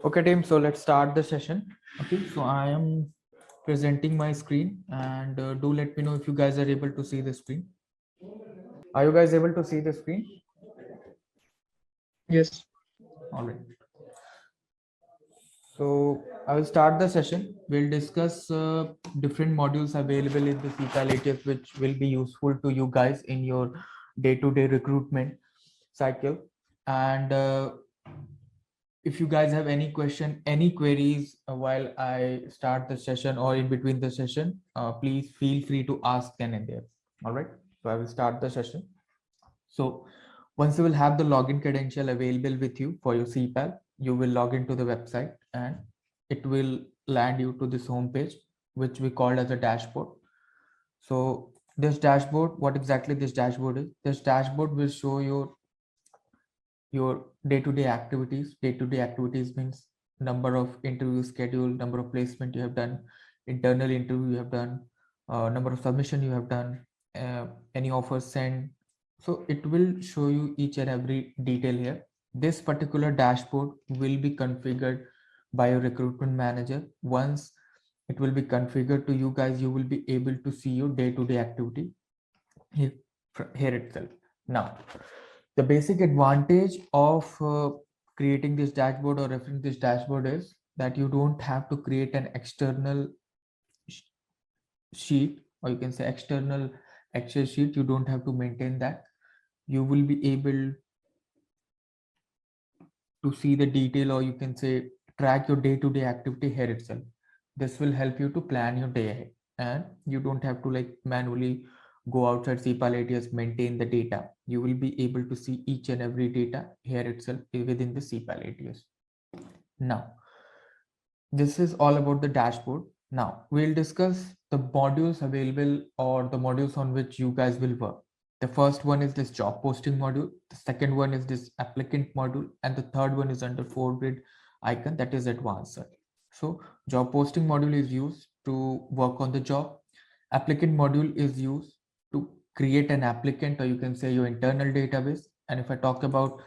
Okay, team. So let's start the session. Okay, so I am presenting my screen, and do let me know if you guys are able to see the screen. Are you guys able to see the screen? Yes. All right. So I will start the session. We'll discuss different modules available in the Ceipal ATS, which will be useful to you guys in your day-to-day recruitment cycle. And if you guys have any question, any queries while I start the session or in between the session, please feel free to ask then and there. All right. So I will start the session. So once you will have the login credential available with you for your CPAL, you will log into the website and it will land you to this home page, which we call as a dashboard. So this dashboard, what exactly this dashboard is? This dashboard will show your day-to-day activities. Day-to-day activities means number of interviews scheduled, number of placement you have done, internal interview you have done, number of submission you have done, any offers sent. So it will show you each and every detail here. This particular dashboard will be configured by your recruitment manager. Once it will be configured to you guys, you will be able to see your day-to-day activity here, here itself. Now, the basic advantage of creating this dashboard or referring this dashboard is that you don't have to create an external sheet, or you can say external Excel sheet. You don't have to maintain that. You will be able to see the detail, or you can say track your day-to-day activity here itself. This will help you to plan your day ahead, and you don't have to like manually go outside Ceipal ATS, maintain the data. You will be able to see each and every data here itself within the Ceipal ATS. Now, this is all about the dashboard. Now, we'll discuss the modules available or the modules on which you guys will work. The first one is this job posting module. The second one is this applicant module. And the third one is under 4-grid icon, that is advanced search. So job posting module is used to work on the job. Applicant module is used to create an applicant, or you can say your internal database. And if I talk about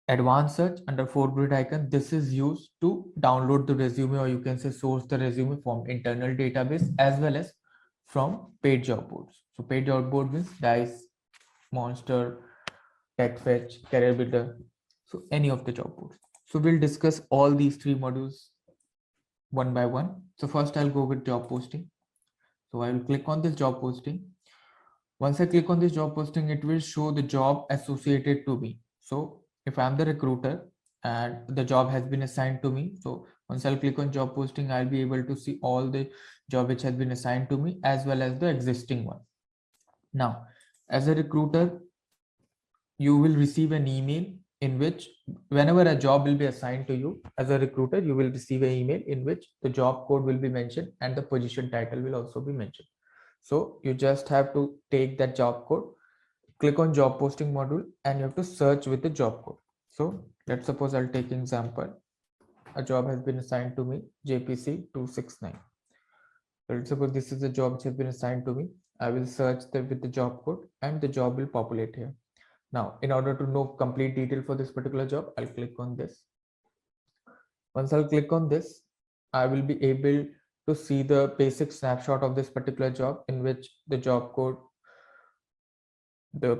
advanced search under 4-grid icon, this is used to download the resume, or you can say source the resume from internal database as well as from paid job boards. So paid job board means Dice, Monster, TechFetch, Career Builder, so any of the job boards. So we'll discuss all these three modules one by one. So first I'll go with job posting. So I will click on this job posting. Once I click on this job posting, it will show the job associated to me. So if I'm the recruiter and the job has been assigned to me, so once I'll click on job posting, I'll be able to see all the job which has been assigned to me as well as the existing one. Now, as a recruiter, you will receive an email in which whenever a job will be assigned to you as a recruiter, you will receive an email in which the job code will be mentioned and the position title will also be mentioned. So you just have to take that job code, click on job posting module, and you have to search with the job code. So let's suppose I'll take example. A job has been assigned to me, JPC 269. So let's suppose this is the job which has been assigned to me. I will search with the job code and the job will populate here. Now, in order to know complete detail for this particular job, I'll click on this. Once I'll click on this, I will be able to see the basic snapshot of this particular job in which the job code, the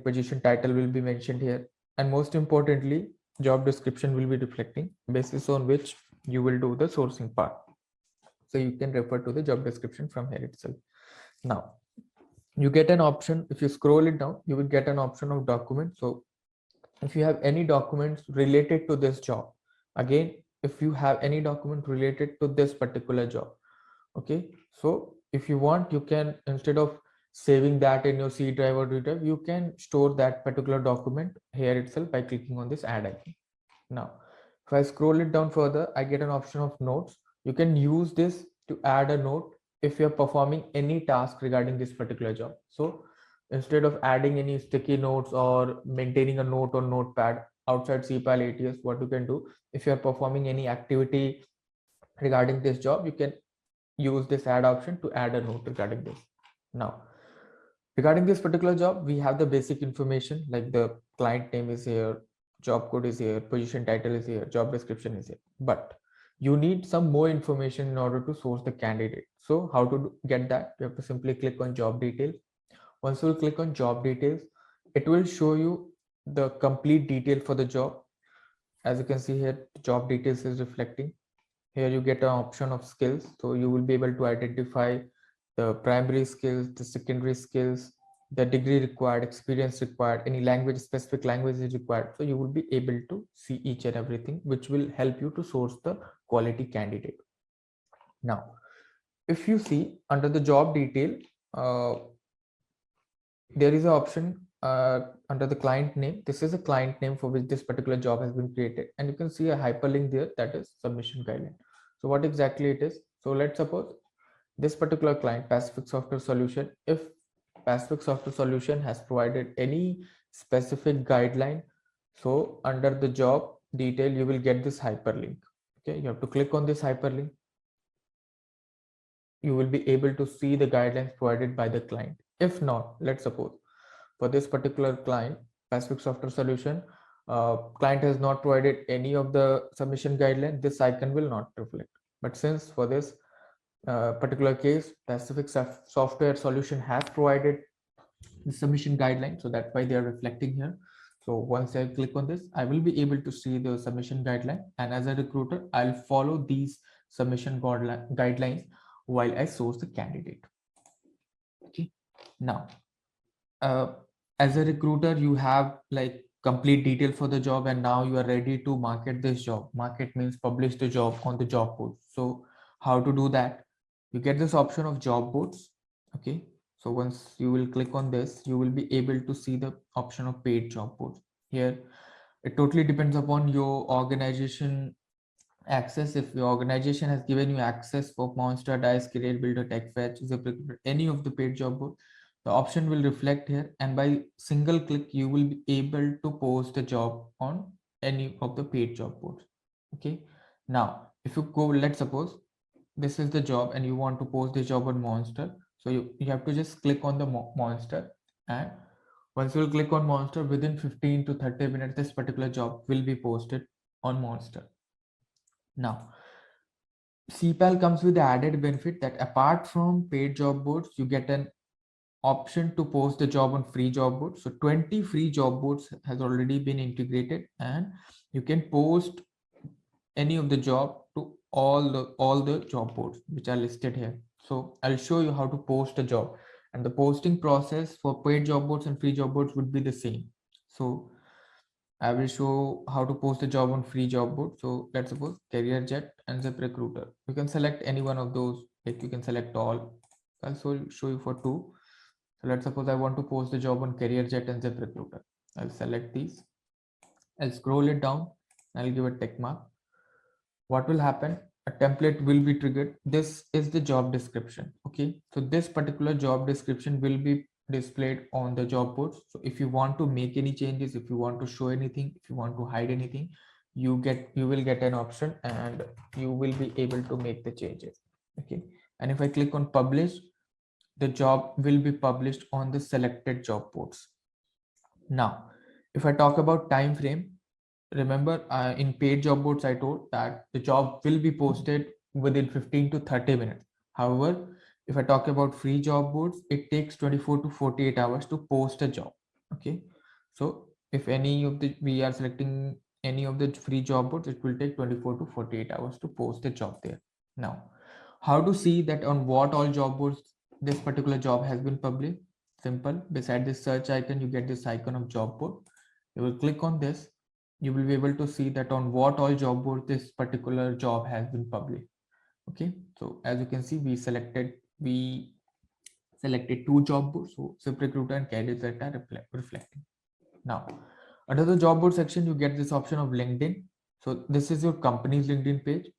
position title will be mentioned here, and most importantly, job description will be reflecting, basis on which you will do the sourcing part. So you can refer to the job description from here itself. Now you get an option. If you scroll it down, you will get an option of document. So if you have any documents related to this job, again, if you have any document related to this particular job, okay, so if you want, you can, instead of saving that in your C drive or D drive, you can store that particular document here itself by clicking on this add icon. Now if I scroll it down further, I get an option of notes. You can use this to add a note if you're performing any task regarding this particular job. So instead of adding any sticky notes or maintaining a note on notepad outside Ceipal ATS, what you can do, if you're performing any activity regarding this job, you can use this add option to add a note regarding this. Now regarding this particular job, we have the basic information like the client name is here, job code is here, position title is here, job description is here, but you need some more information in order to source the candidate. So how to get that? You have to simply click on job details. Once you click on job details, it will show you the complete detail for the job. As you can see here, job details is reflecting. Here you get an option of skills, so you will be able to identify the primary skills, the secondary skills, the degree required, experience required, any language, specific language is required. So you will be able to see each and everything, which will help you to source the quality candidate. Now, if you see under the job detail, uh, there is an option under the client name. This is a client name for which this particular job has been created, and you can see a hyperlink there, that is submission guideline. So what exactly it is? So let's suppose this particular client, Pacific Software Solution, if Pacific Software Solution has provided any specific guideline, so under the job detail you will get this hyperlink. Okay, you have to click on this hyperlink. You will be able to see the guidelines provided by the client. If not, let's suppose for this particular client, Pacific Software Solution, client has not provided any of the submission guideline, this icon will not reflect. But since for this particular case, Pacific Software Solution has provided the submission guideline, so that's why they are reflecting here. So once I click on this, I will be able to see the submission guideline, and as a recruiter, I'll follow these submission guidelines while I source the candidate. Okay, now as a recruiter, you have like complete detail for the job, and now you are ready to market this job. Market means publish the job on the job board. So how to do that? You get this option of job boards. Okay, so once you will click on this, you will be able to see the option of paid job boards. Here it totally depends upon your organization access. If your organization has given you access for Monster, Dice, Career Builder, TechFetch, ZipRecruiter, any of the paid job board, the option will reflect here, and by single click you will be able to post a job on any of the paid job boards. Okay, now if you go, let's suppose this is the job and you want to post the job on Monster, so you have to just click on the Monster, and once you will click on Monster, within 15 to 30 minutes this particular job will be posted on Monster. Now, Ceipal comes with the added benefit that apart from paid job boards, you get an option to post the job on free job boards. So 20 free job boards has already been integrated, and you can post any of the job to all the job boards which are listed here. So I'll show you how to post a job, and the posting process for paid job boards and free job boards would be the same. So I will show how to post a job on free job board. So let's suppose CareerJet and ZipRecruiter. You can select any one of those. Like you can select all. I'll show you for two. So let's suppose I want to post a job on CareerJet and ZipRecruiter. I'll select these. I'll scroll it down. I'll give a tick mark. What will happen? A template will be triggered. This is the job description. Okay. So this particular job description will be displayed on the job boards. So if you want to make any changes, if you want to show anything, if you want to hide anything, you will get an option and you will be able to make the changes. Okay, and if I click on publish, the job will be published on the selected job boards. Now if I talk about time frame, remember in paid job boards I told that the job will be posted within 15 to 30 minutes. However, if I talk about free job boards, it takes 24 to 48 hours to post a job. Okay, so if any of the we are selecting any of the free job boards, it will take 24 to 48 hours to post a job there. Now how to see that on what all job boards this particular job has been published? Simple. Beside this search icon, you get this icon of job board. You will click on this. You will be able to see that on what all job boards this particular job has been published. Okay, so as you can see, we selected two job boards, so ZipRecruiter and CareerJet are reflecting. Now under the job board section, you get this option of LinkedIn. So this is your company's LinkedIn page.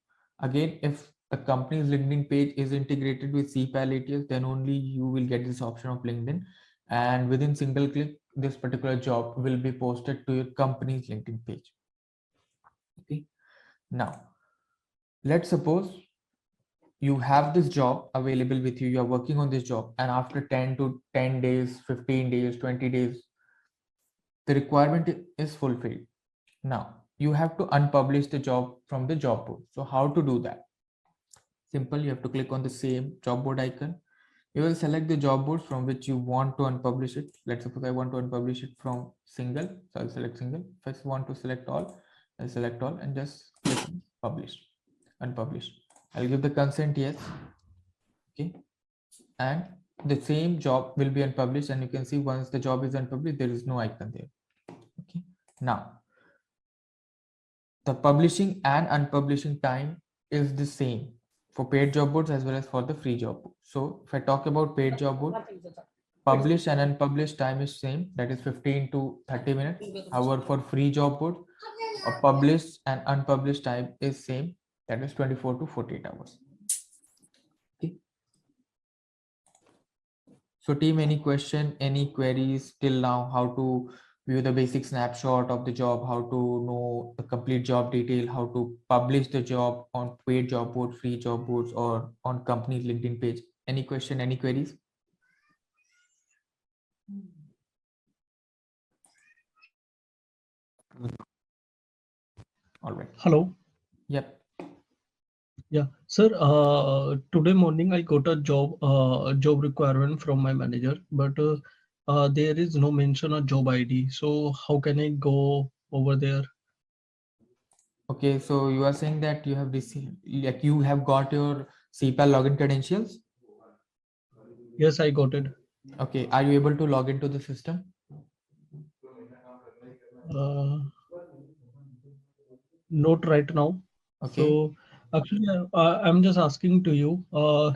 Again, if the company's LinkedIn page is integrated with Ceipal ATS, then only you will get this option of LinkedIn, and within single click this particular job will be posted to your company's LinkedIn page. Okay, now let's suppose you have this job available with you, you are working on this job, and after 10 days, 15 days, 20 days, the requirement is fulfilled. Now you have to unpublish the job from the job board. So how to do that? Simple. You have to click on the same job board icon. You will select the job boards from which you want to unpublish it. Let's suppose I want to unpublish it from single, so I'll select single. If I want to select all, I'll select all and just click on publish, unpublish. I'll give the consent yes. Okay, and the same job will be unpublished, and you can see once the job is unpublished, there is no icon there. Okay, now the publishing and unpublishing time is the same for paid job boards as well as for the free job board. So if I talk about paid job board, published and unpublished time is same, that is 15 to 30 minutes. However, for free job board, a published and unpublished time is same, that is 24 to 48 hours. Okay. So team, any question, any queries till now? How to view the basic snapshot of the job, how to know the complete job detail, how to publish the job on paid job board, free job boards, or on company's LinkedIn page? Any question, any queries? All right. Hello. Yep. Yeah, sir. Today morning I got a job requirement from my manager, but there is no mention of job ID. So how can I go over there? Okay, so you are saying that you have received, like you have got your Ceipal login credentials. Yes, I got it. Okay, are you able to log into the system? Uh, Not right now. Okay. So actually, I'm just asking to you.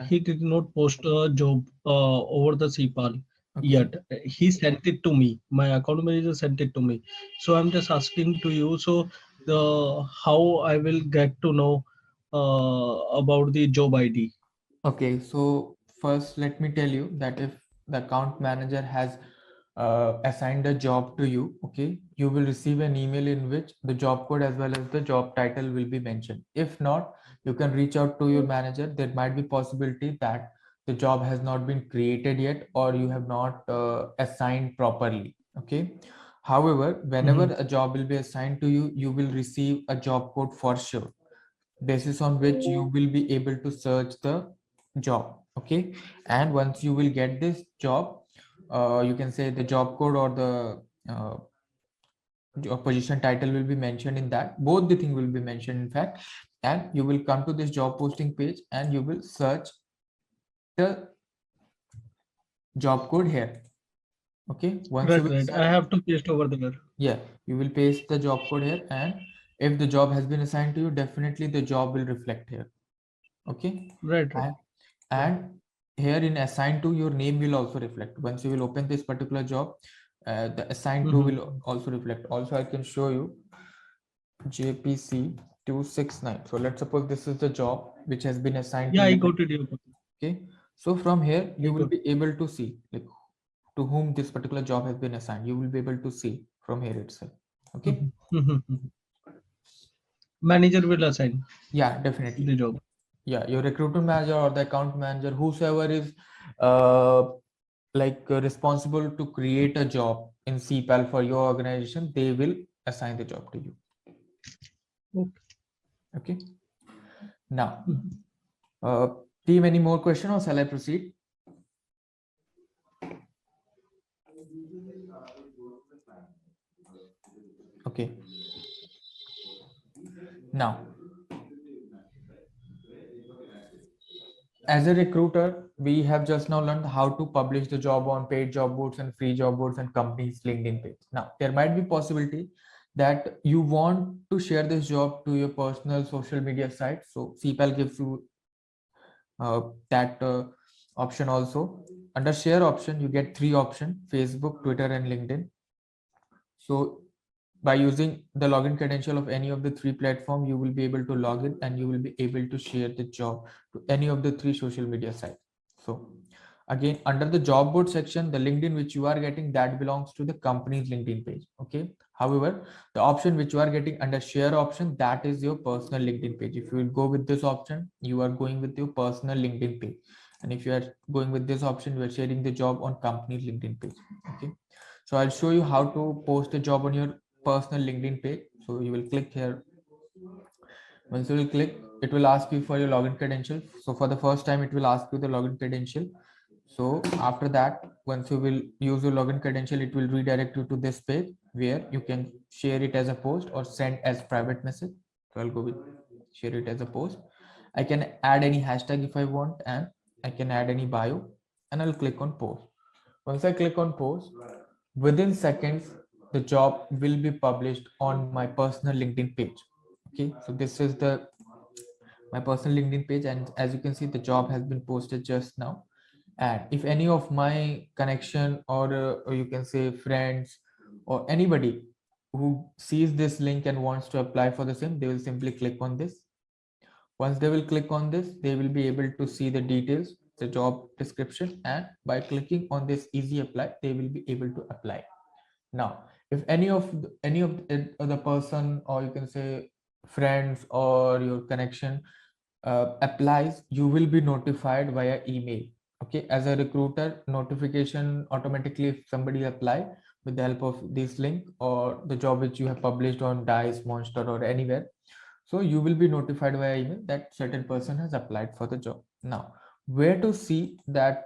He did not post a job over the CPAL Okay. yet. He sent it to me. My account manager sent it to me. So I'm just asking to you. So the how I will get to know about the job ID. Okay, so first let me tell you that if the account manager has assigned a job to you, okay, you will receive an email in which the job code as well as the job title will be mentioned. If not, you can reach out to your manager. There might be possibility that the job has not been created yet or you have not assigned properly. Okay. However, whenever Mhm. a job will be assigned to you, you will receive a job code for sure, basis on which you will be able to search the job. Okay, and once you will get this job, you can say the job code or the job position title will be mentioned in that, both the thing will be mentioned in fact, and you will come to this job posting page and you will search the job code here. Okay, once you Right, will right. I search, have to paste over there. yeah, you will paste the job code here, and if the job has been assigned to you, definitely the job will reflect here. Okay, Right, right. and Yeah. and here in assigned to, your name will also reflect. Once you will open this particular job, the assigned to Mhm. will also reflect. Also, I can show you JPC 269. So let's suppose this is the job which has been assigned to Yeah, I you. got it. You got it. Okay, so from here I you will got be able to see like to whom this particular job has been assigned. You will be able to see from here itself. it. Okay, Mhm. Manager will assign yeah, definitely. the job. Yeah, your recruitment manager or the account manager, whosoever is uh, responsible to create a job in CPAL for your organization, they will assign the job to you. Okay. Okay. Now, Mhm. uh, team, any more question or shall I proceed? Okay. Now, as a recruiter, we have just now learned how to publish the job on paid job boards and free job boards and companies LinkedIn page. Now, there might be possibility that you want to share this job to your personal social media site. So CPAL gives you that option also. Under share option, you get three options: Facebook, Twitter, and LinkedIn. So by using the login credential of any of the three platform, you will be able to log in and you will be able to share the job to any of the three social media sites. So again, under the job board section, the LinkedIn which you are getting, that belongs to the company's LinkedIn page. Okay, however, the option which you are getting under share option, that is your personal LinkedIn page. If you will go with this option, you are going with your personal LinkedIn page, and if you are going with this option, you are sharing the job on company's LinkedIn page. Okay, so I'll show you how to post a job on your personal LinkedIn page. So you will click here. Once you will click, it will ask you for your login credentials. So for the first time, it will ask you the login credential. So after that, once you will use your login credential, it will redirect you to this page where you can share it as a post or send as private message. So I'll go with share it as a post. I can add any hashtag if I want, and I can add any bio, and I'll click on post. Once I click on post, within seconds, the job will be published on my personal LinkedIn page. Okay, so this is the my personal LinkedIn page, and as you can see, the job has been posted just now. And if any of my connection or you can say friends or anybody who sees this link and wants to apply for the same, they will simply click on this. Once they will click on this, they will be able to see the details, the job description, and by clicking on this easy apply, they will be able to apply. Now, if any of the person, or you can say friends or your connection applies, you will be notified via email. Okay, as a recruiter, notification automatically if somebody apply with the help of this link or the job which you have published on Dice, Monster, or anywhere. So you will be notified via email that certain person has applied for the job. Now, where to see that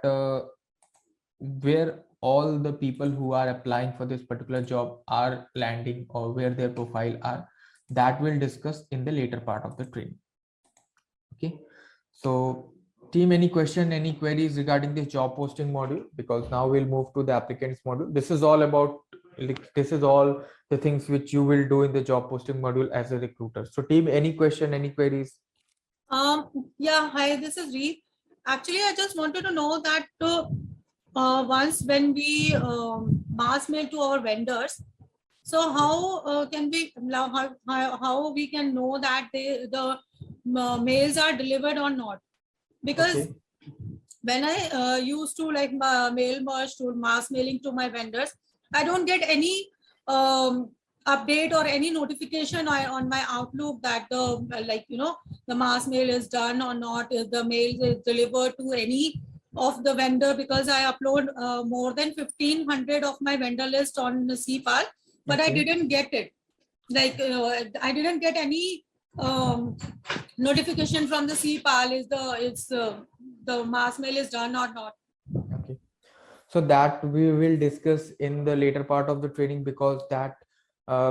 where all the people who are applying for this particular job are landing or where their profile are, that we'll discuss in the later part of the training. Okay, so team, any question, any queries regarding this job posting module? Because now we'll move to the applicants module. This is all about, like, this is all the things which you will do in the job posting module as a recruiter. So team, any question, any queries? Yeah, hi, this is Reed. Actually, I just wanted to know that once when we mass mail to our vendors, so how can we how we can know that the mails are delivered or not? Because Okay. when I used to like mail merge to mass mailing to my vendors, I don't get any update or any notification on my Outlook that the the mass mail is done or not, if the mail is delivered to any of the vendor, because I upload more than 1500 of my vendor list on the Ceipal, but I Okay. didn't get it. Like I didn't get any notification from the Ceipal is the mass mail is done or not. Okay. So that we will discuss in the later part of the training, because that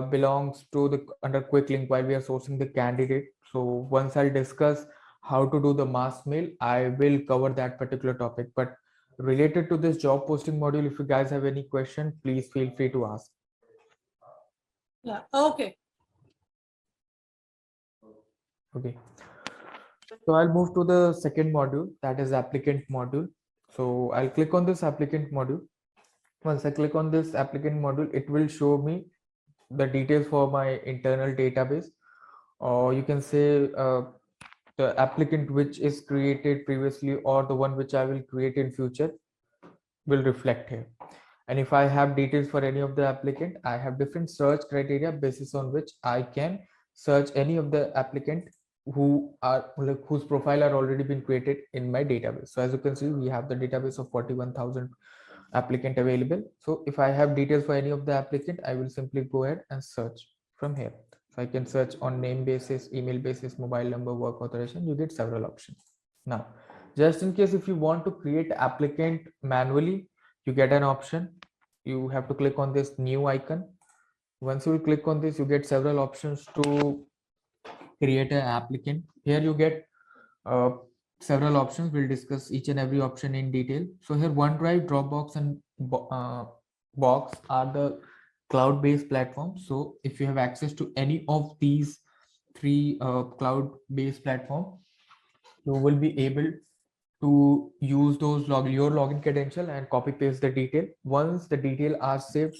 belongs to the under quick link while we are sourcing the candidate. So once I'll discuss how to do the mass mail, I will cover that particular topic. But related to this job posting module, if you guys have any question, please feel free to ask. Yeah. Okay. Okay. So I'll move to the second module, that is applicant module. So I'll click on this applicant module. Once I click on this applicant module, it will show me the details for my internal database, or you can say the applicant which is created previously or the one which I will create in future will reflect here. And if I have details for any of the applicant, I have different search criteria basis on which I can search any of the applicant who are like whose profile are already been created in my database. So as you can see, we have the database of 41,000 applicant available. So if I have details for any of the applicant, I will simply go ahead and search from here. So I can search on name basis, email basis, mobile number, work authorization. You get several options. Now, just in case if you want to create applicant manually, you get an option. You have to click on this new icon. Once you click on this, you get several options to create an applicant. Here you get uh, several options. We'll discuss each and every option in detail. So here OneDrive, Dropbox, and Box are the cloud-based platforms. So if you have access to any of these three cloud-based platforms, you will be able to use those your login credential and copy paste the detail. Once the detail are saved,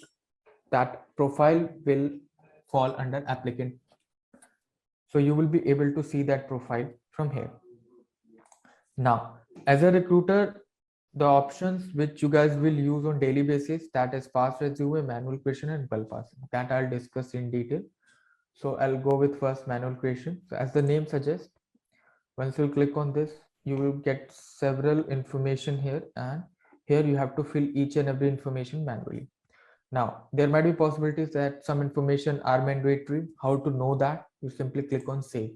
that profile will fall under applicant. So you will be able to see that profile from here. Now, as a recruiter, the options which you guys will use on daily basis, that is fast resume, manual creation, and bulk passing, that I'll discuss in detail. So I'll go with first manual creation. So as the name suggests, once you click on this, you will get several information here, and here you have to fill each and every information manually. Now, there might be possibilities that some information are mandatory. How to know that? You simply click on save.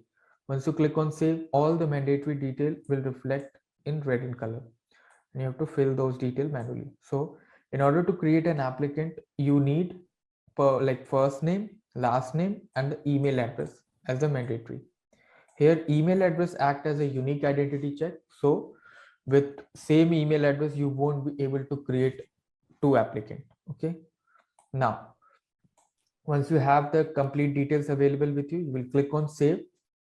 Once you click on save, all the mandatory detail will reflect in red in color. And you have to fill those details manually. So in order to create an applicant, you need like first name, last name, and the email address as the mandatory. Here, email address act as a unique identity check. So with same email address, you won't be able to create two applicant. Okay. Now, once you have the complete details available with you, you will click on save,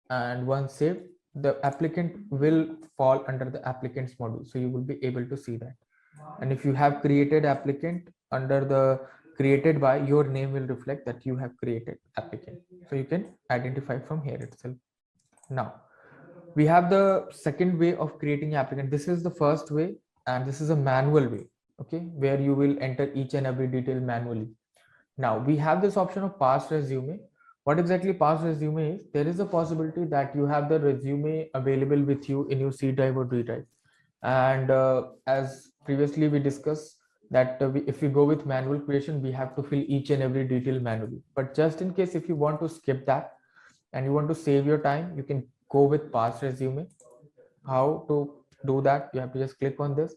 and once saved, the applicant will fall under the applicants module. So you will be able to see that. And if you have created applicant under the created by, your name will reflect that you have created applicant. So you can identify from here itself. Now, we have the second way of creating applicant. This is the first way, and this is a manual way, okay, where you will enter each and every detail manually. Now we have this option of past resume. What exactly past resume is? There is a possibility that you have the resume available with you in your C drive or D drive, and as previously we discussed that if we go with manual creation, we have to fill each and every detail manually. But just in case if you want to skip that and you want to save your time, you can go with past resume. How to do that? You have to just click on this.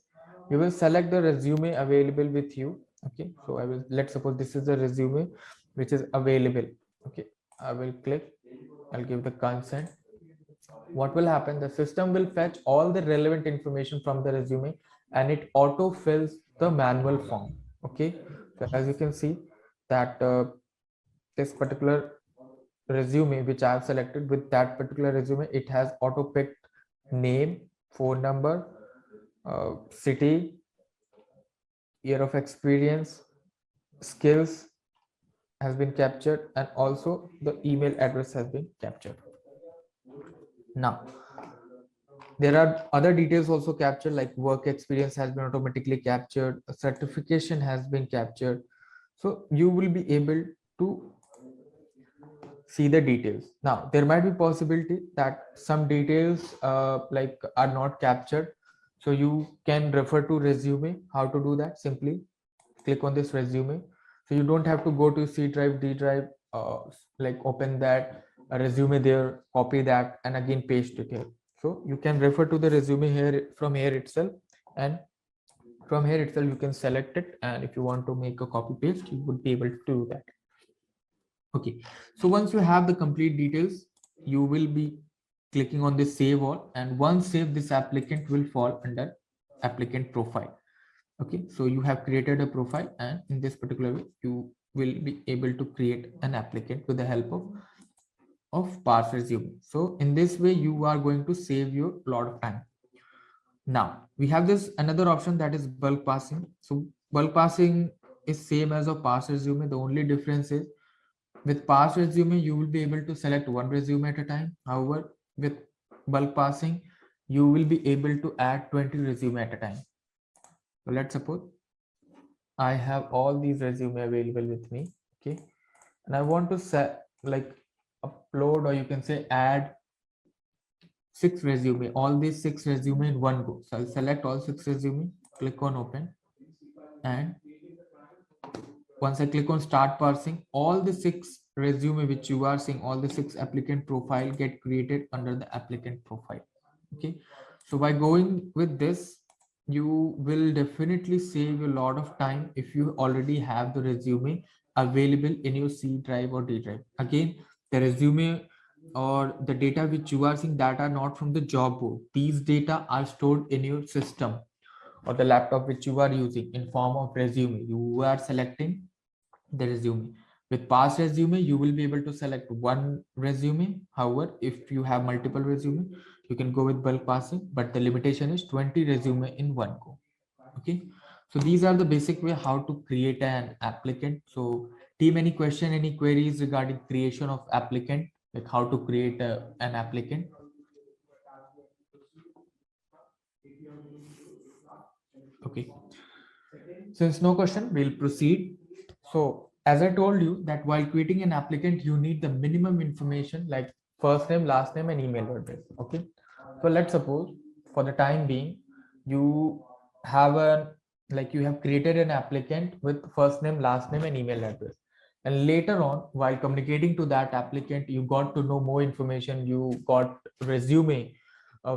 You will select the resume available with you. Okay, so I will, let's suppose this is the resume which is available. Okay, I will click, I'll give the consent. What will happen? The system will fetch all the relevant information from the resume and it auto fills the manual form. Okay, so as you can see that this particular resume which I have selected, with that particular resume, it has auto picked name, phone number, city, year of experience, skills has been captured, and also the email address has been captured. Now, there are other details also captured, like work experience has been automatically captured, a certification has been captured. So you will be able to see the details. Now, there might be possibility that some details like are not captured. So you can refer to resume. How to do that? Simply click on this resume. So you don't have to go to C drive, D drive, like open that resume there, copy that, and again paste it here. So you can refer to the resume here from here itself, and from here itself you can select it. And if you want to make a copy paste, you would be able to do that. Okay, so once you have the complete details, you will be clicking on this save all, and once saved, this applicant will fall under applicant profile. Okay, so you have created a profile, and in this particular way you will be able to create an applicant with the help of parse resume. So in this way you are going to save you a lot of time. Now we have this another option, that is bulk passing. So bulk passing is same as a parse resume. The only difference is with parse resume you will be able to select one resume at a time. However, with bulk passing you will be able to add 20 resume at a time. So let's suppose I have all these resume available with me. Okay, and I want to set like upload, or you can say add 6 resume, all these 6 resume in one go. So I'll select all 6 resume, click on open, and once I click on start parsing, all the 6 resume which you are seeing, all the 6 applicant profile get created under the applicant profile. Okay, so by going with this, you will definitely save a lot of time if you already have the resume available in your C drive or D drive. Again, the resume or the data which you are seeing, that are not from the job board. These data are stored in your system or the laptop which you are using in form of resume. You are selecting the resume. With past resume, you will be able to select one resume. However, if you have multiple resume, you can go with bulk passing, but the limitation is 20 resume in one go. Okay, so these are the basic way how to create an applicant. So team, any question, any queries regarding creation of applicant, like how to create an applicant? Okay, since no question, we'll proceed. So as I told you that while creating an applicant, you need the minimum information like first name, last name, and email address. Okay, so let's suppose for the time being, you have a like you have created an applicant with first name, last name, and email address. And later on, while communicating to that applicant, you got to know more information. You got resume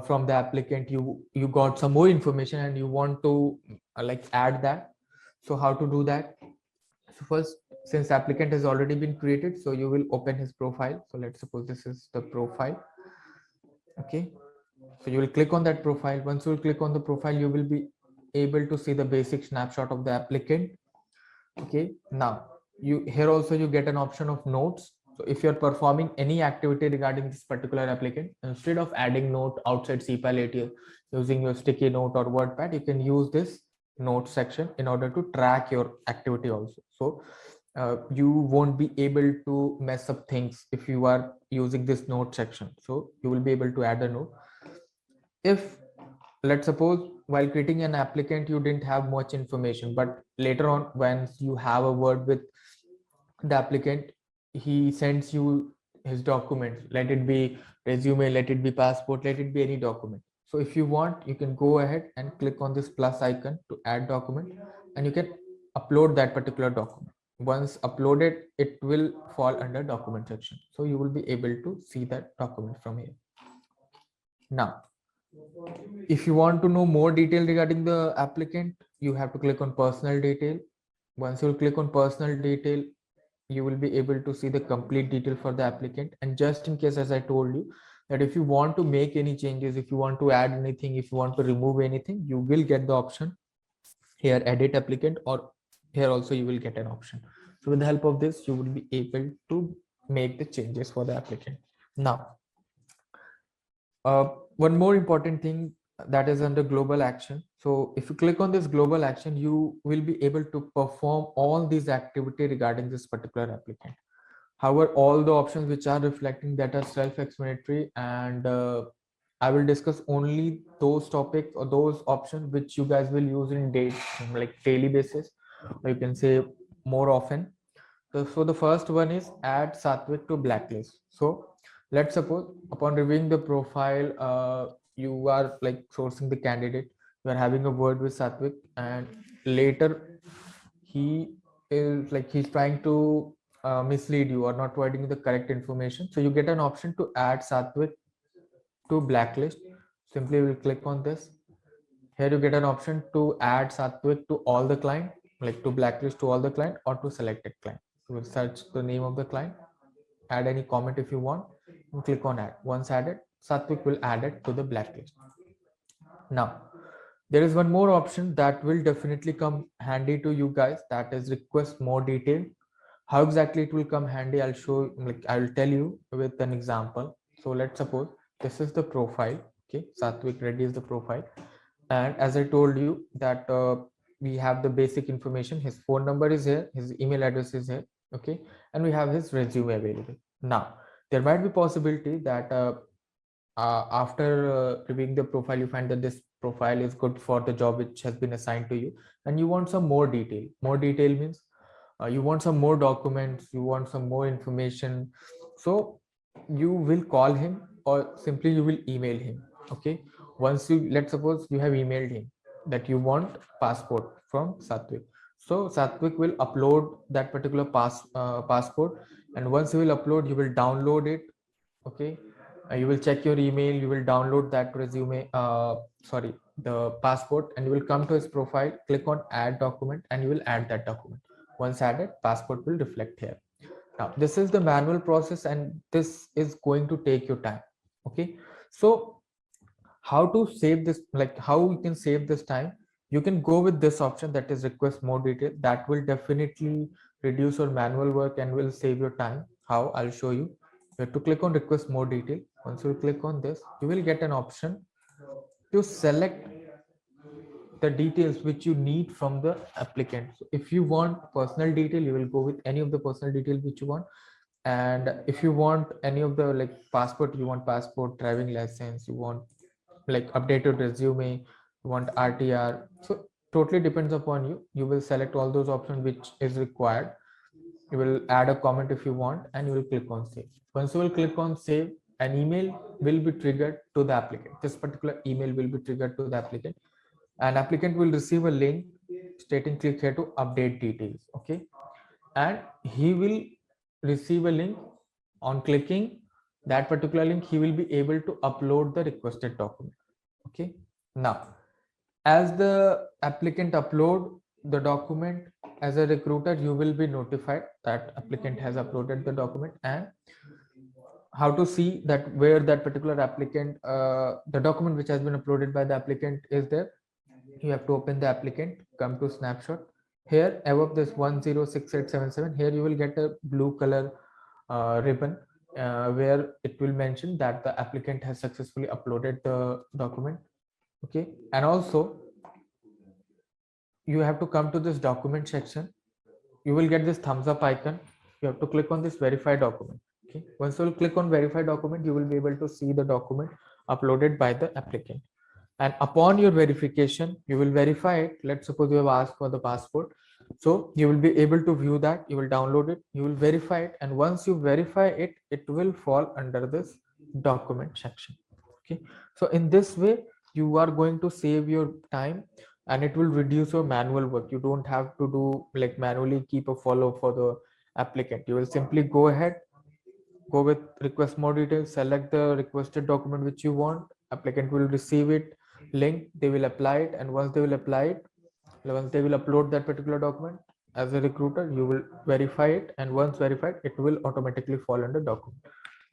from the applicant. You got some more information, and you want to like add that. So how to do that? So first, since applicant has already been created, so you will open his profile. So let's suppose this is the profile. Okay, so you will click on that profile. Once you click on the profile, you will be able to see the basic snapshot of the applicant. Okay, now you here also you get an option of notes. So if you're performing any activity regarding this particular applicant, instead of adding note outside Ceipal ATL using your sticky note or WordPad, you can use this note section in order to track your activity also. So you won't be able to mess up things if you are using this note section. So you will be able to add a note. If let's suppose while creating an applicant you didn't have much information, but later on when you have a word with the applicant, he sends you his documents, let it be resume, let it be passport, let it be any document. So if you want, you can go ahead and click on this plus icon to add document, and you can upload that particular document. Once uploaded, it will fall under document section, so you will be able to see that document from here. Now if you want to know more detail regarding the applicant, you have to click on personal detail. Once you click on personal detail, you will be able to see the complete detail for the applicant. And just in case, as I told you, that if you want to make any changes, if you want to add anything, if you want to remove anything, you will get the option here, edit applicant, or here also you will get an option. So with the help of this, you will be able to make the changes for the applicant. Now, one more important thing, that is under global action. So if you click on this global action, you will be able to perform all these activity regarding this particular applicant. However, all the options which are reflecting that are self-explanatory, and I will discuss only those topics or those options which you guys will use in like daily basis, or you can say more often. So the first one is add Satvik to blacklist. So let's suppose upon reviewing the profile, you are like sourcing the candidate, you are having a word with Satvik, and later he is like he's trying to mislead you or not providing you the correct information. So you get an option to add Satvik to blacklist. Simply will click on this. Here you get an option to add Satvik to all the client, like to blacklist to all the client or to selected client. You will search the name of the client, add any comment if you want, and click on add. Once added, Satvik will add it to the blacklist. Now, there is one more option that will definitely come handy to you guys, that is request more detail. How exactly it will come handy, I'll show, like I'll tell you with an example. So let's suppose this is the profile. Okay, Satvik Reddy is the profile, and as I told you that we have the basic information, his phone number is here, his email address is here. Okay, and we have his resume available. Now there might be possibility that after reviewing the profile, you find that this profile is good for the job which has been assigned to you, and you want some more detail. More detail means you want some more documents, you want some more information. So you will call him or simply you will email him. Okay, once you, let's suppose you have emailed him that you want passport from Satvik. So Satvik will upload that particular passport, and once you will upload, you will download it. Okay, you will check your email, you will download that resume, sorry, the passport, and you will come to his profile, click on add document, and you will add that document. Once added, passport will reflect here. Now this is the manual process, and this is going to take your time. Okay, so how to save this, like how you can save this time, you can go with this option, that is request more detail. That will definitely reduce your manual work and will save your time. How, I'll show you. You have to click on request more detail. Once you click on this, you will get an option to select the details which you need from the applicant. So if you want personal detail, you will go with any of the personal detail which you want. And if you want any of the like passport, you want passport, driving license, you want like updated resume, you want RTR. So totally depends upon you. You will select all those options which is required. You will add a comment if you want, and you will click on save. Once you will click on save, an email will be triggered to the applicant. This particular email will be triggered to the applicant. An applicant will receive a link stating click here to update details. Okay, and he will receive a link. On clicking that particular link, he will be able to upload the requested document. Okay, now as the applicant upload the document, as a recruiter you will be notified that applicant has uploaded the document, and how to see that where that particular applicant the document which has been uploaded by the applicant is there. You have to open the applicant, come to snapshot. Here above this 106877, here you will get a blue color ribbon where it will mention that the applicant has successfully uploaded the document. Okay, and also you have to come to this document section. You will get this thumbs up icon. You have to click on this verify document. Okay, once you click on verify document, you will be able to see the document uploaded by the applicant. And upon your verification, you will verify it. Let's suppose you have asked for the passport, so you will be able to view that. You will download it, you will verify it, and once you verify it, it will fall under this document section. Okay, so in this way you are going to save your time, and it will reduce your manual work. You don't have to do like manually keep a follow for the applicant. You will simply go ahead, go with request more details, select the requested document which you want. Applicant will receive it, link, they will apply it, and once they will apply it, once they will upload that particular document, as a recruiter you will verify it, and once verified it will automatically fall under document.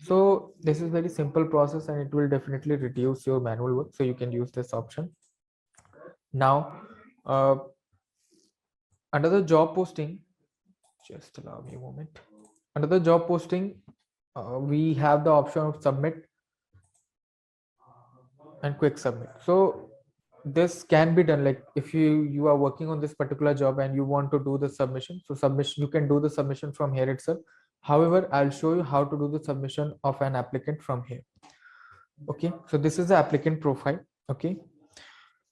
So this is very simple process, and it will definitely reduce your manual work, so you can use this option. Now under the job posting, just allow me a moment. Under the job posting, we have the option of submit and quick submit. So this can be done like if you are working on this particular job and you want to do the submission. So submission, you can do the submission from here itself. However, I'll show you how to do the submission of an applicant from here. Okay, so this is the applicant profile. Okay,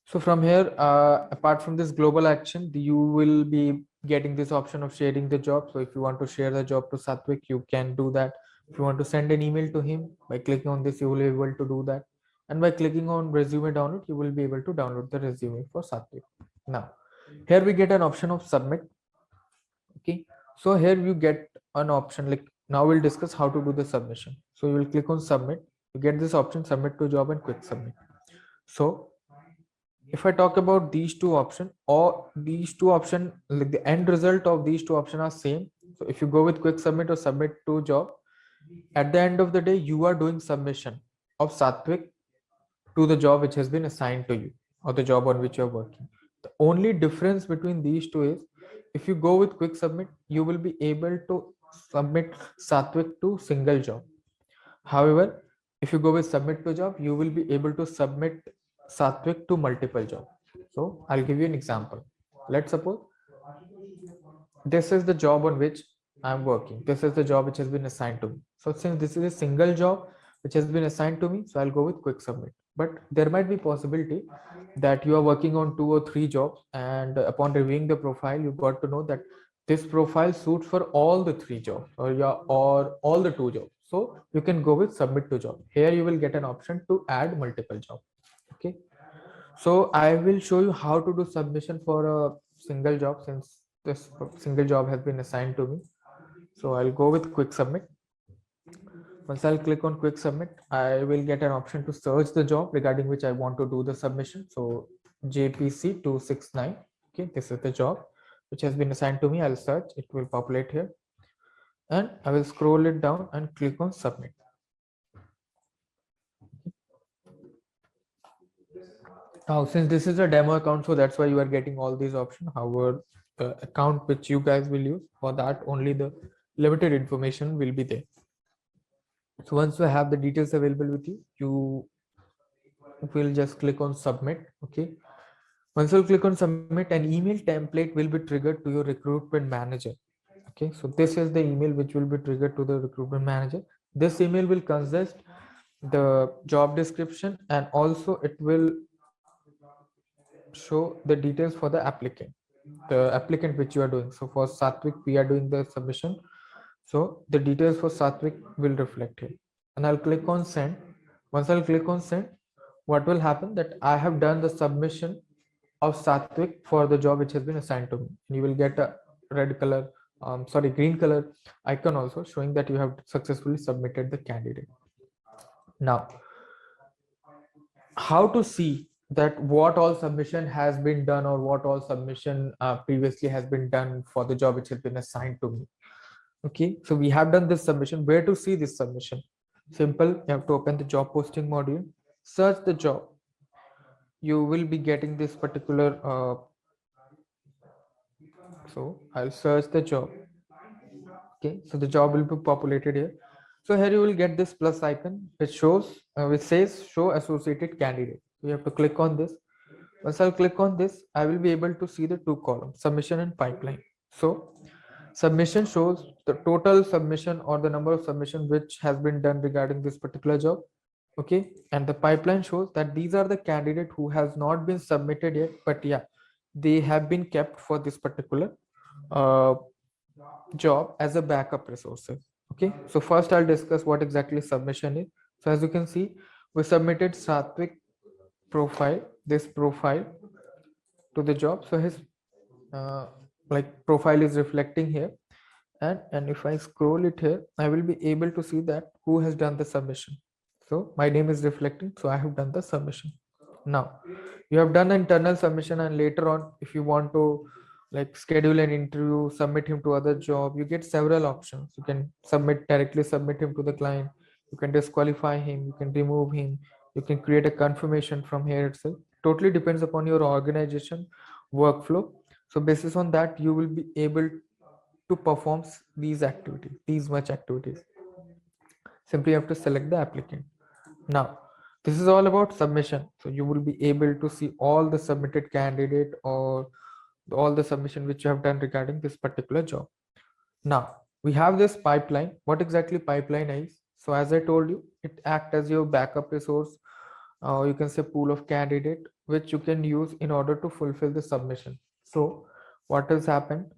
so from here, apart from this global action, you will be getting this option of sharing the job. So if you want to share the job to Satvik, you can do that. If you want to send an email to him, by clicking on this, you will be able to do that. And by clicking on resume download, you will be able to download the resume for Satvik. Now, here we get an option of submit. Okay, so here you get an option like, now we'll discuss how to do the submission. So you will click on submit. You get this option, submit to job and quick submit. So if I talk about these two options, or these two options, like the end result of these two options are same. So if you go with quick submit or submit to job, at the end of the day, you are doing submission of Satvik to the job which has been assigned to you, or the job on which you are working. The only difference between these two is, if you go with quick submit, you will be able to submit Satvik to single job. However, if you go with submit to job, you will be able to submit Satvik to multiple jobs. So I'll give you an example. Let's suppose this is the job on which I'm working. This is the job which has been assigned to me. So since this is a single job which has been assigned to me, so I'll go with quick submit. But there might be possibility that you are working on 2 or 3 jobs, and upon reviewing the profile, you got to know that this profile suits for all the 3 jobs, or all the 2 jobs. So you can go with submit to job. Here you will get an option to add multiple jobs. Okay, so I will show you how to do submission for a single job, since this single job has been assigned to me. So I'll go with quick submit. Once I'll click on quick submit, I will get an option to search the job regarding which I want to do the submission. So JPC 269. Okay, this is the job which has been assigned to me. I'll search, it will populate here, and I will scroll it down and click on submit. Now, since this is a demo account, so that's why you are getting all these options. However, the account which you guys will use, for that only the limited information will be there. So once you have the details available with you, you will just click on submit. Okay, once you click on submit, an email template will be triggered to your recruitment manager. Okay, so this is the email which will be triggered to the recruitment manager. This email will consist the job description, and also it will show the details for the applicant which you are doing. So for Satvik, we are doing the submission, so the details for Satvik will reflect here, and I'll click on send. Once I'll click on send, what will happen, that I have done the submission of Satvik for the job which has been assigned to me. And you will get a red color, green color icon also showing that you have successfully submitted the candidate. Now, how to see that what all submission has been done or what all submission previously has been done for the job which has been assigned to me. Okay, so we have done this submission. Where to see this submission? Simple, you have to open the job posting module, search the job. You will be getting this particular so I'll search the job. Okay, so the job will be populated here. So here you will get this plus icon which says show associated candidate. You have to click on this. Once I'll click on this, I will be able to see the two columns, submission and pipeline. So submission shows the total submission or the number of submission which has been done regarding this particular job. Okay, and the pipeline shows that these are the candidate who has not been submitted yet, but yeah, they have been kept for this particular uh, job as a backup resources. Okay, so first I'll discuss what exactly submission is. So as you can see, we submitted Satvik this profile to the job. So his profile is reflecting here, and if I scroll it here, I will be able to see that who has done the submission. So my name is reflecting, so I have done the submission. Now you have done internal submission, and later on if you want to schedule an interview, submit him to other job, you get several options. You can directly submit him to the client, you can disqualify him, you can remove him, you can create a confirmation from here itself. Totally depends upon your organization workflow. So basis on that, you will be able to perform these much activities. Simply you have to select the applicant. Now this is all about submission, so you will be able to see all the submitted candidate or all the submission which you have done regarding this particular job. Now we have this pipeline. What exactly pipeline is? So as I told you, it acts as your backup resource, you can say pool of candidate which you can use in order to fulfill the submission. So what has happened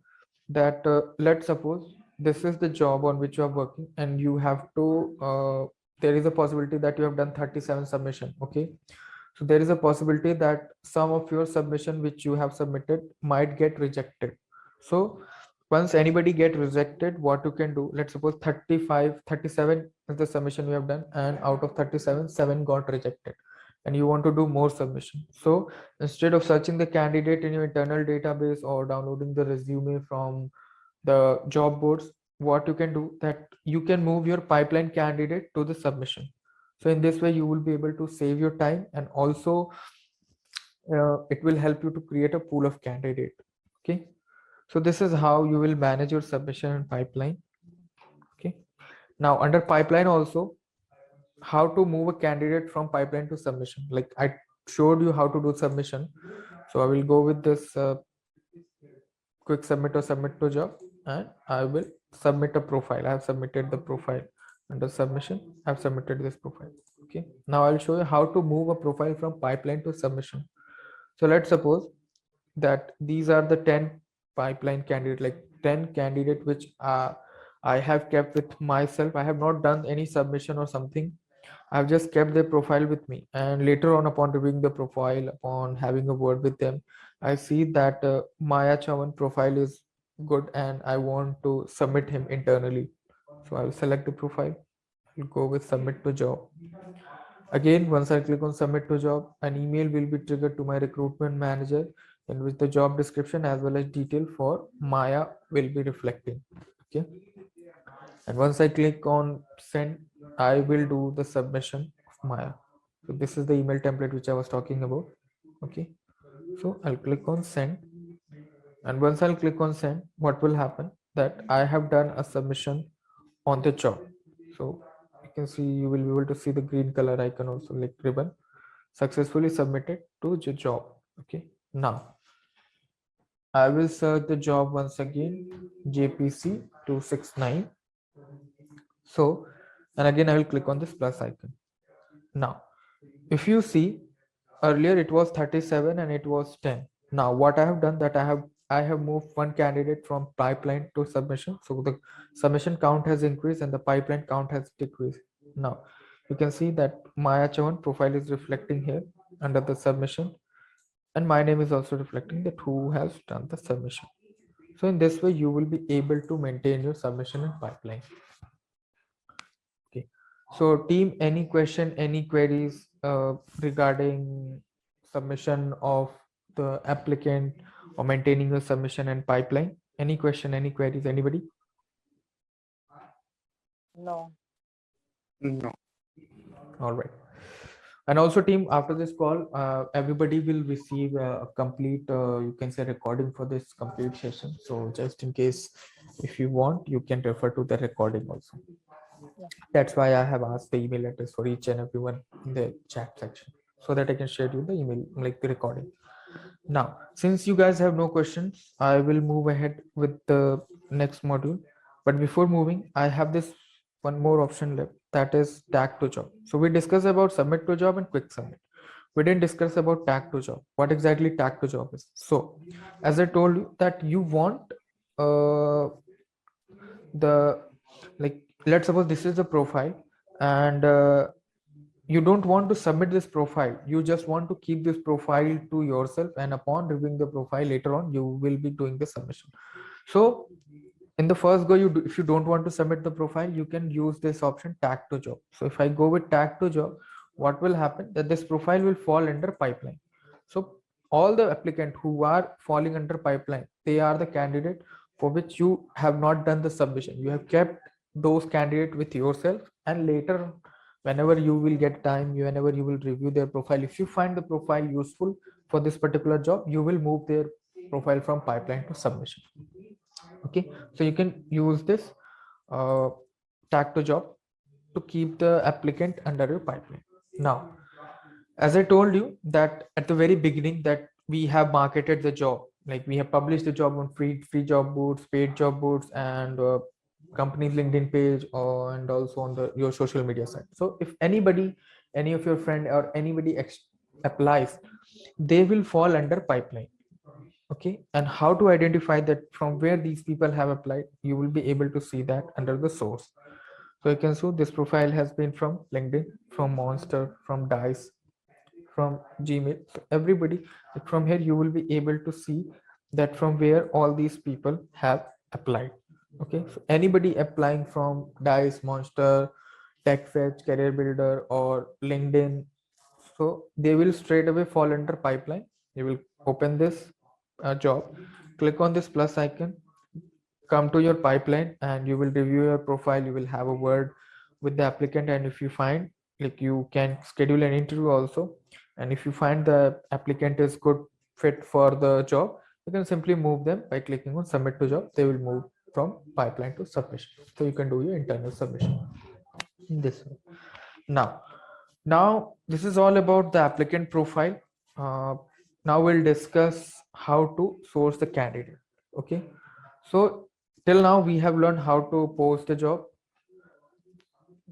that let's suppose this is the job on which you are working, and you have to there is a possibility that you have done 37 submission. Okay, so there is a possibility that some of your submission which you have submitted might get rejected. So once anybody get rejected, what you can do, let's suppose 37 is the submission you have done, and out of 37 7 got rejected, and you want to do more submission. So instead of searching the candidate in your internal database or downloading the resume from the job boards, what you can do that you can move your pipeline candidate to the submission. So in this way you will be able to save your time, and also it will help you to create a pool of candidate. Okay, so this is how you will manage your submission and pipeline. Okay, now under pipeline also, how to move a candidate from pipeline to submission. Like I showed you how to do submission, so I will go with this quick submit or submit to job, and I will submit a profile. I have submitted the profile under submission. I have submitted this profile. Okay, now I'll show you how to move a profile from pipeline to submission. So let's suppose that these are the 10 pipeline candidate, like 10 candidate which I have kept with myself. I have not done any submission or something. I've just kept their profile with me, and later on, upon reviewing the profile, upon having a word with them, I see that Maya Chavan profile is good and I want to submit him internally. So I'll select the profile. I'll go with submit to job. Again, once I click on submit to job, an email will be triggered to my recruitment manager, in which the job description as well as detail for Maya will be reflecting. Okay, and once I click on send, I will do the submission of Maya. So this is the email template which I was talking about. Okay, so I'll click on send, and once I'll click on send, what will happen that I have done a submission on the job. So you can see, you will be able to see the green color icon also, like ribbon, successfully submitted to the job. Okay, now I will search the job once again, JPC 269. So, and again I will click on this plus icon. Now if you see, earlier it was 37 and it was 10. Now what I have done that I have moved one candidate from pipeline to submission, so the submission count has increased and the pipeline count has decreased. Now you can see that Maya Chavan profile is reflecting here under the submission, and my name is also reflecting that who has done the submission. So in this way, you will be able to maintain your submission and pipeline. Okay. So team, any question, any queries regarding submission of the applicant or maintaining your submission and pipeline? Any question, any queries, anybody? No. No. All right. And also team, after this call, everybody will receive a complete, you can say, recording for this complete session. So just in case, if you want, you can refer to the recording also. Yeah. That's why I have asked the email address for each and everyone in the chat section, so that I can share you the email, like the recording. Now, since you guys have no questions, I will move ahead with the next module. But before moving, I have this one more option left, that is tag to job. So we discussed about submit to job and quick submit. We didn't discuss about tag to job. What exactly tag to job is? So as I told you that you want the, like, let's suppose this is the profile, and you don't want to submit this profile, you just want to keep this profile to yourself, and upon reviewing the profile later on, you will be doing the submission. So in the first go, if you don't want to submit the profile, you can use this option tag to job. So if I go with tag to job, what will happen, that this profile will fall under pipeline. So all the applicant who are falling under pipeline, they are the candidate for which you have not done the submission. You have kept those candidate with yourself, and later, whenever you will get time, whenever you will review their profile, if you find the profile useful for this particular job, you will move their profile from pipeline to submission. Okay, so you can use this tag to job to keep the applicant under your pipeline. Now, as I told you that at the very beginning, that we have marketed the job, like we have published the job on free job boards, paid job boards, and company's LinkedIn page, and also on your social media site. So if anybody, any of your friend or anybody applies, they will fall under pipeline. Okay, and how to identify that from where these people have applied? You will be able to see that under the source. So you can see this profile has been from LinkedIn, from Monster, from Dice, from Gmail. So everybody, from here you will be able to see that from where all these people have applied. Okay, so anybody applying from Dice, Monster, TechFetch, Career Builder, or LinkedIn, so they will straight away fall under pipeline. You will open this job, click on this plus icon, come to your pipeline, and you will review your profile. You will have a word with the applicant, and if you find, like, you can schedule an interview also, and if you find the applicant is good fit for the job, you can simply move them by clicking on submit to job. They will move from pipeline to submission, so you can do your internal submission in this way. Now this is all about the applicant profile. Now we'll discuss how to source the candidate. Okay, so till now we have learned how to post a job,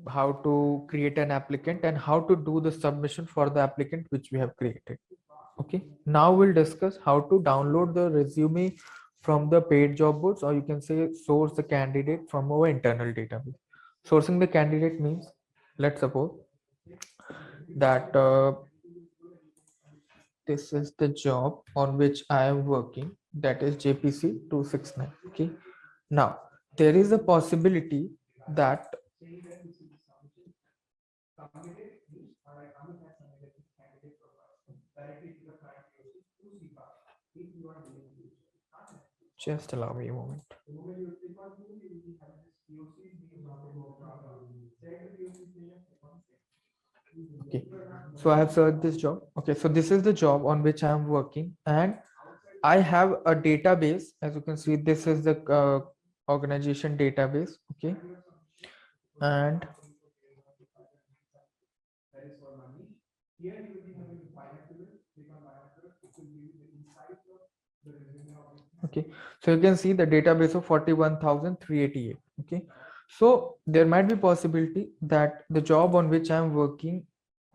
how to create an applicant, and how to do the submission for the applicant which we have created. Okay, now we'll discuss how to download the resume from the paid job boards, or you can say source the candidate from our internal database. Sourcing the candidate means, let's suppose that this is the job on which I am working, that is JPC 269. Okay, now there is a possibility that just allow me a moment. Okay, so I have searched this job. Okay, so this is the job on which I am working, and I have a database. As you can see, this is the organization database. Okay, and okay, so you can see the database of 41,388. Okay, so there might be possibility that the job on which I am working,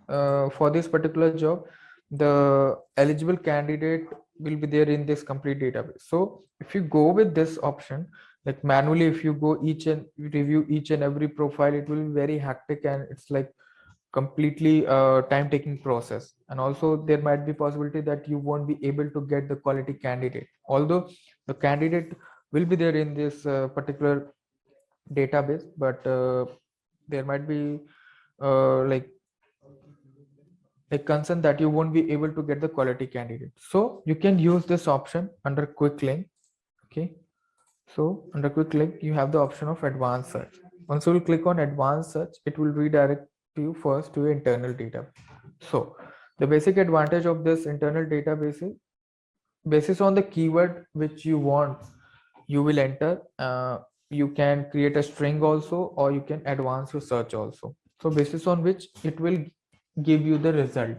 for this particular job, the eligible candidate will be there in this complete database. So if you go with this option, like manually, if you go each and review each and every profile, it will be very hectic, and it's like completely time taking process, and also there might be possibility that you won't be able to get the quality candidate, although the candidate will be there in this particular database, but there might be like a concern that you won't be able to get the quality candidate. So you can use this option under quick link. Okay, so under quick link you have the option of advanced search. Once you will click on advanced search, it will redirect you first to your internal data. So the basic advantage of this internal database is, basis on the keyword which you want, you will enter, you can create a string also, or you can advance your search also. So basis on which it will give you the result.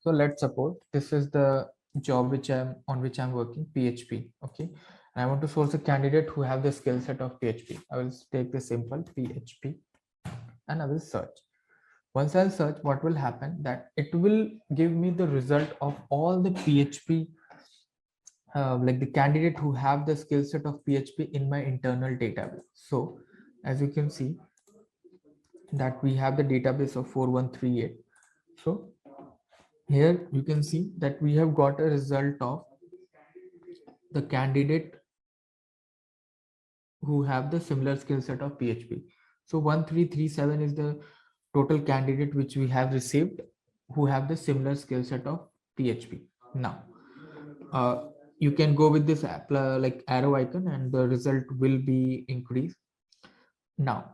So let's suppose this is the job which I'm working, PHP. Okay, and I want to source a candidate who have the skill set of PHP. I will take the simple PHP and I will search. Once I'll search, what will happen, that it will give me the result of all the PHP, like the candidate who have the skill set of PHP in my internal database. So as you can see that we have the database of 4138. So here you can see that we have got a result of the candidate who have the similar skill set of PHP. So 1337 is the total candidate which we have received who have the similar skill set of PHP. Now you can go with this app, like arrow icon, and the result will be increased. Now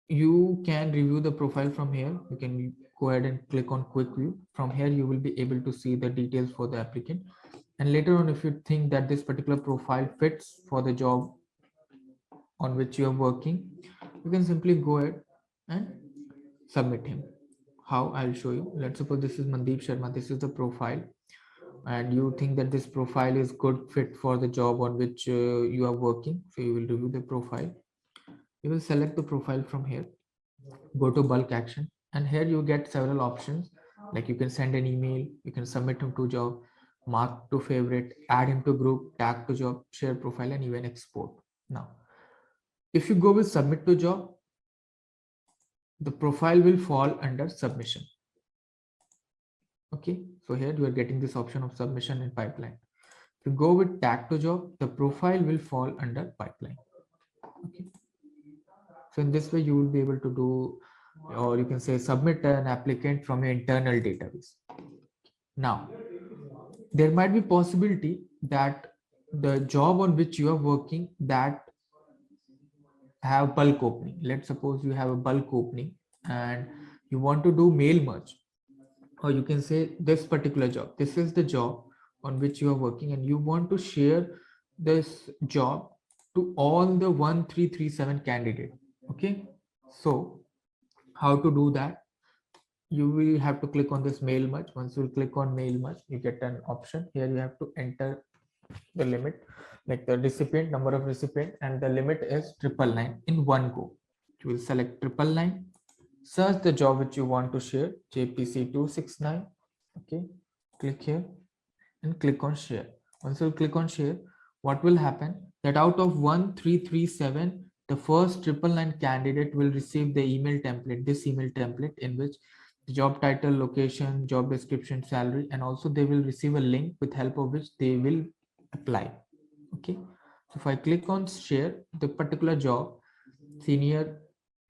you can review the profile from here. You can go ahead and click on quick view. From here you will be able to see the details for the applicant, and later on if you think that this particular profile fits for the job on which you are working, you can simply go ahead and submit him. How? I'll show you. Let's suppose this is Mandeep Sharma, this is the profile, and you think that this profile is good fit for the job on which you are working. So you will review the profile, you will select the profile from here, go to bulk action, and here you get several options, like you can send an email, you can submit him to job, mark to favorite, add him to group, tag to job, share profile, and even export. Now if you go with submit to job, the profile will fall under submission. Okay, so here you are getting this option of submission in pipeline. If you go with tag to job, the profile will fall under pipeline. Okay, so in this way you will be able to do, or you can say submit an applicant from your internal database. Now there might be possibility that the job on which you are working that have bulk opening. Let's suppose you have a bulk opening and you want to do mail merge, or you can say this particular job, this is the job on which you are working and you want to share this job to all the 1337 candidate. Okay, so how to do that? You will have to click on this mail merge. Once you click on mail merge, you get an option here. You have to enter the limit, like the recipient, number of recipient, and the limit is 999 in one go. You will select 999, search the job which you want to share, JPC 269. Okay, click here and click on share. Once you click on share, what will happen, that out of 1337, the first 999 candidate will receive the email template, this email template, in which the job title, location, job description, salary, and also they will receive a link with help of which they will apply. Okay, so if I click on share, the particular job, senior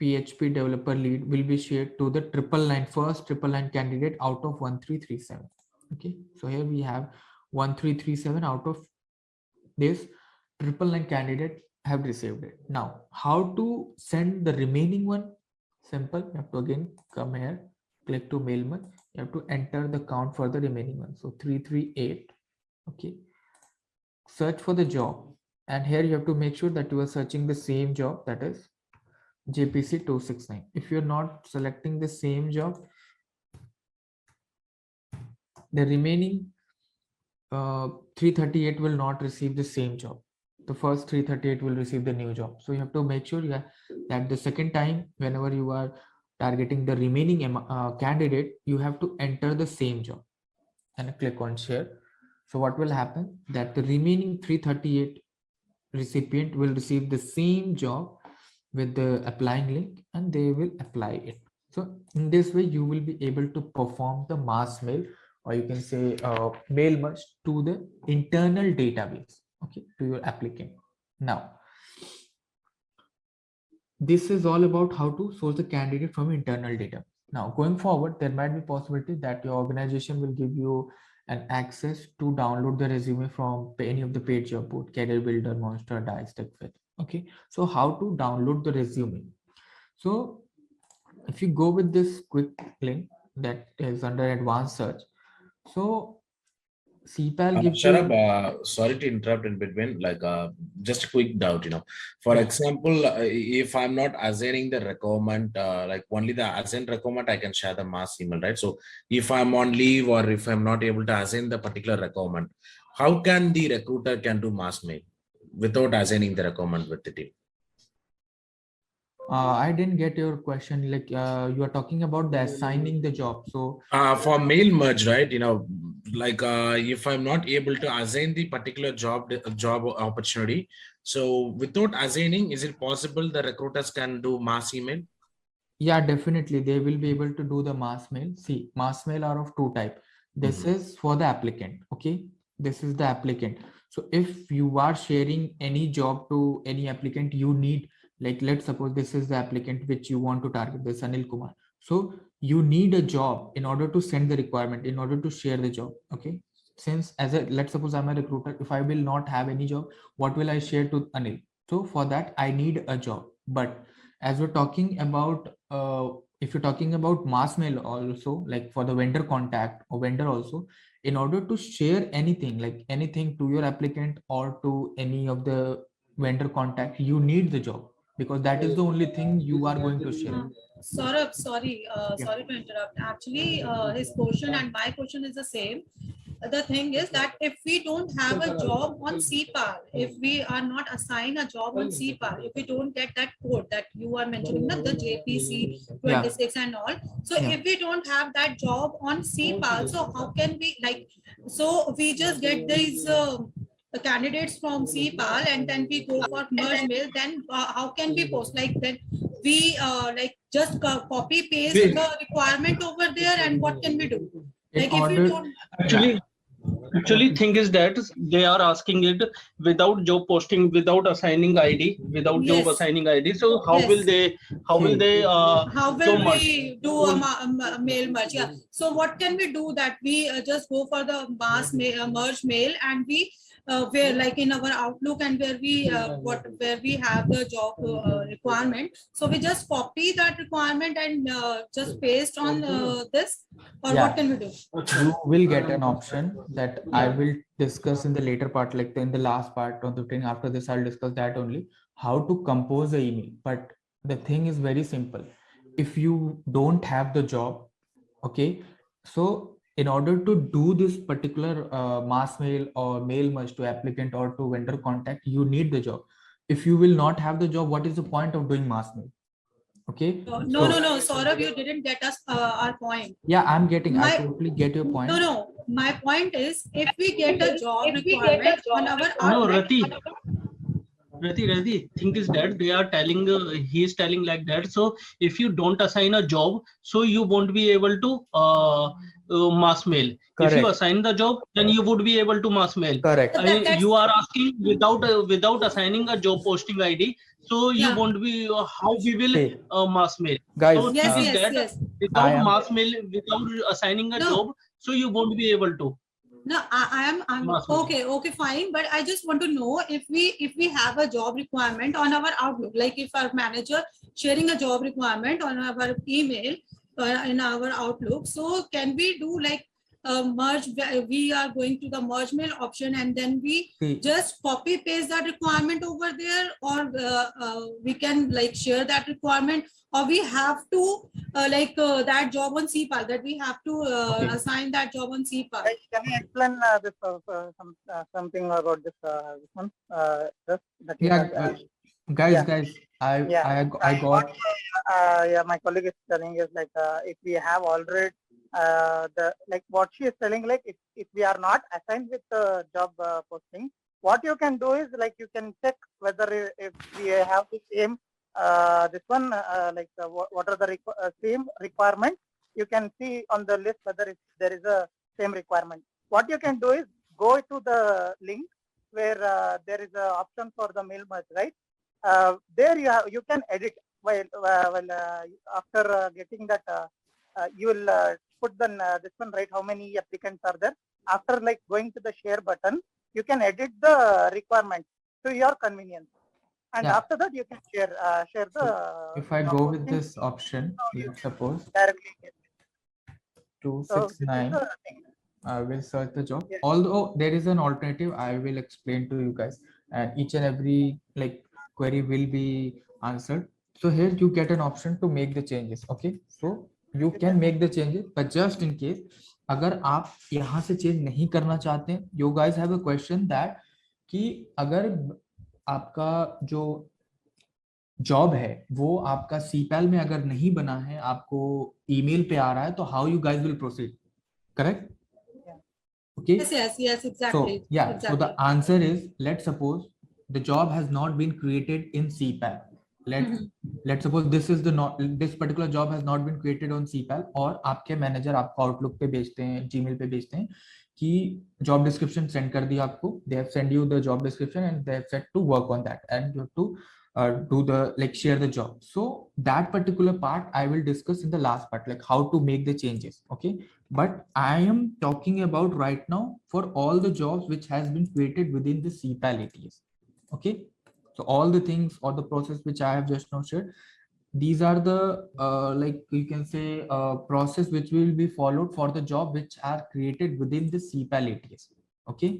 PHP developer lead, will be shared to the 999 first 999 candidate out of 1337. Okay, so here we have 1337 out of this 999 candidate have received it. Now how to send the remaining one? Simple, you have to again come here, click to mail merge, you have to enter the count for the remaining one, so 338. Okay, search for the job, and here you have to make sure that you are searching the same job, that is JPC 269. If you're not selecting the same job, the remaining 338 will not receive the same job. The first 338 will receive the new job. So you have to make sure that the second time, whenever you are targeting the remaining candidate, you have to enter the same job and click on share. So what will happen, that the remaining 338 recipient will receive the same job with the applying link and they will apply it. So in this way, you will be able to perform the mass mail, or you can say mail merge to the internal database, okay, to your applicant. Now, this is all about how to source the candidate from internal data. Now, going forward, there might be possibility that your organization will give you an access to download the resume from any of the paid job board, Career Builder, Monster, Dice, TechFit. Okay, so how to download the resume? So if you go with this quick link that is under advanced search, so CPAL gives Sharab, you. sorry to interrupt in between. Just a quick doubt. For Yeah. example, if I'm not assigning the requirement, like only the assign requirement, I can share the mass email, right? So if I'm on leave or if I'm not able to assign the particular requirement, how can the recruiter can do mass mail without assigning the requirement with the team? I didn't get your question. Like you are talking about the assigning the job. So For mail merge, right? If I'm not able to assign the particular job opportunity, so without assigning, is it possible the recruiters can do mass email? yeah, definitely they will be able to do the mass mail. See, mass mail are of two type. This is for the applicant. Okay, this is the applicant. So if you are sharing any job to any applicant, you need, like, let's suppose this is the applicant which you want to target, this Anil Kumar. So you need a job in order to send the requirement, in order to share the job. Okay, since as a, let's suppose I'm a recruiter, if I will not have any job, what will I share to Anil? So for that I need a job. But as we're talking about if you're talking about mass mail also, like for the vendor contact or vendor also, in order to share anything, like anything to your applicant or to any of the vendor contact, you need the job, because that is the only thing you are going to share. Saurabh, sorry, Yeah. sorry to interrupt. Actually, his question and my question is the same. The thing is that if we don't have a job on Ceipal, if we are not assigned a job on Ceipal, if we don't get that code that you are mentioning, the JPC 26 and all. So Yeah. if we don't have that job on Ceipal, so how can we so we just get these the candidates from Ceipal and then we go for merge mail, then how can we post? Like then we just copy paste the requirement over there, and what can we do? Like if we don't Actually, thing is that they are asking it without job posting, without assigning ID, without job assigning ID. So how will they? How will they? How will we do a mail merge? Yeah. So what can we do that we just go for the mass merge mail, and we where like in our Outlook and where we where we have the job requirement. So we just copy that requirement and just paste on this, or what can we do? You will get an option that I will discuss in the later part, like in the last part of the training. After this, I'll discuss that only, how to compose the email. But the thing is very simple. If you don't have the job, okay, so in order to do this particular mass mail or mail merge to applicant or to vendor contact, you need the job. If you will not have the job, what is the point of doing mass mail? Okay. No, Saurabh, you didn't get us our point. Yeah, I totally get your point. No. My point is, if we get a job requirement on our Rati, thing is that they are telling, he is telling like that. So if you don't assign a job, so you won't be able to mass mail. Correct. If you assign the job, then you would be able to mass mail. Correct. You are asking without assigning a job posting ID. So you won't be how we will mass mail. Guys, so yes. Without mass mail, without assigning a job, so you won't be able to. No, I'm okay, fine. But I just want to know if we have a job requirement on our Outlook, like if our manager sharing a job requirement on our email in our Outlook, so can we do like merge? We are going to the merge mail option, and then we just copy paste that requirement over there, or we can like share that requirement, or we have to that job on Ceipal, that we have to assign that job on Ceipal. Can you explain this something about this one? Guys, I got. My colleague is telling is like if we have already what she is telling, like if we are not assigned with the job posting, what you can do is like you can check whether if we have the same this one, what are the same requirements? You can see on the list whether there is a same requirement. What you can do is go to the link where there is an option for the mail merge, right? There you can edit. After getting that, you will put this one, right? How many applicants are there? After going to the share button, you can edit the requirements to your convenience. And after that, you can share the. If I go with this option, let's suppose directly 269, I will search the job. Although there is an alternative, I will explain to you guys, and each and every query will be answered. So here you get an option to make the changes. Okay, so you can make the changes, but just in case अगर आप यहाँ से change नहीं करना चाहते हैं, you guys have a question that कि अगर आपका जो जॉब है वो आपका सीपैल में अगर नहीं बना है, आपको ईमेल पे आ रहा है, तो how you guys will proceed, correct? Okay. Yes, exactly. So yeah, exactly. So the answer is, let's suppose the job has not been created in CPAL. Let's suppose this particular job has not been created on CPAL, और आपके manager आपको outlook पे भेजते हैं, Gmail पे भेजते हैं कि जॉब डिस्क्रिप्शन सेंड कर दिया आपको, they have sent you the job description and they have said to work on that and you have to do the share the job. So that particular part I will discuss in the last part, how to make the changes. Okay, but I am talking about right now for all the jobs which has been created within the CPAL ATS. Okay, so all the things or the process which I have just now shared, these are the you can say process which will be followed for the job which are created within the CPAL ATS. Okay,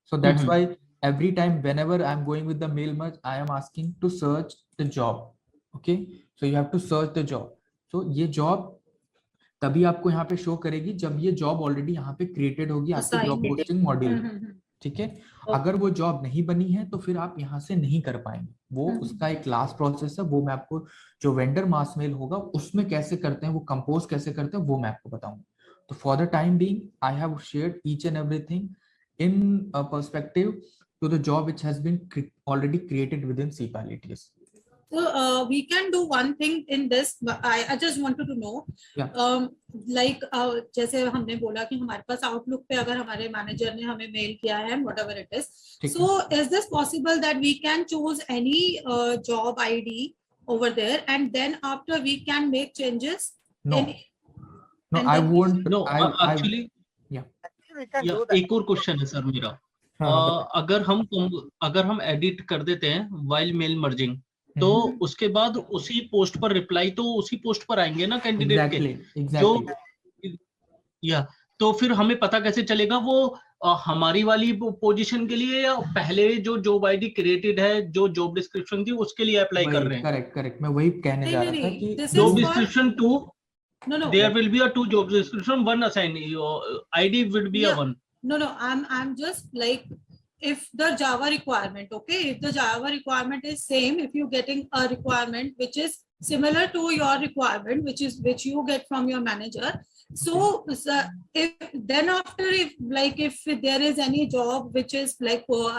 so that's why every time whenever I'm going with the mail merge, I am asking to search the job. Okay, so you have to search the job. So ये job तभी आपको यहाँ पे show करेगी जब ये job already यहाँ पे क्रिएटेड होगी आपके जॉब पोस्टिंग मॉड्यूल में, ठीक है? अगर वो जॉब नहीं बनी है तो फिर आप यहाँ से नहीं कर पाएंगे, वो उसका एक लास्ट प्रोसेस है, वो मैं आपको जो वेंडर मास मेल होगा उसमें कैसे करते हैं, वो कंपोज कैसे करते हैं, वो मैं आपको बताऊंगा. तो for the time being I have shared each and everything in a perspective to the job which has been already created within Ceipal ATS. So we can do one thing in this. I just wanted to know, जैसे हमने बोला कि हमारे पास outlook पे अगर हमारे manager ने हमें मेल किया है, whatever it is, so is this possible that we can choose any job ID over there and then after we can make changes? No, I won't. No, actually. एक और question है sir मेरा. अगर हम edit कर देते हैं while mail merging, तो उसके बाद उसी पोस्ट पर रिप्लाई तो उसी पोस्ट पर आएंगे ना कैंडिडेट के, जो तो फिर हमें पता कैसे चलेगा वो हमारी वाली पोजीशन के लिए या पहले जो जॉब आईडी क्रिएटेड है, जो जॉब डिस्क्रिप्शन थी उसके लिए अप्लाई कर रहे हैं? करेक्ट, मैं वही कहने जा रहा था कि job description 2. No. There will be a 2 job description, one assigned. Your ID will be a 1. No. I'm just if the Java requirement, okay, if the Java requirement is same, if you're getting a requirement which is similar to your requirement, which you get from your manager, so if then after if there is any job which is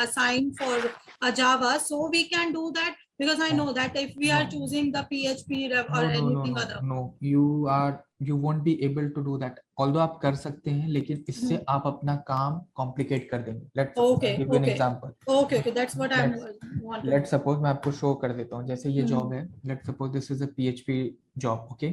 assigned for a Java, so we can do that. Because I know that if we are choosing the PHP or anything other. No, you won't be able to do that. Although आप कर सकते हैं, लेकिन इससे आप अपना काम complicate कर देंगे. Let's give you an example. Okay, that's what I want. Let's suppose मैं आपको शो कर देता हूँ. जैसे ये जॉब है. Let's suppose this is a PHP job. Okay.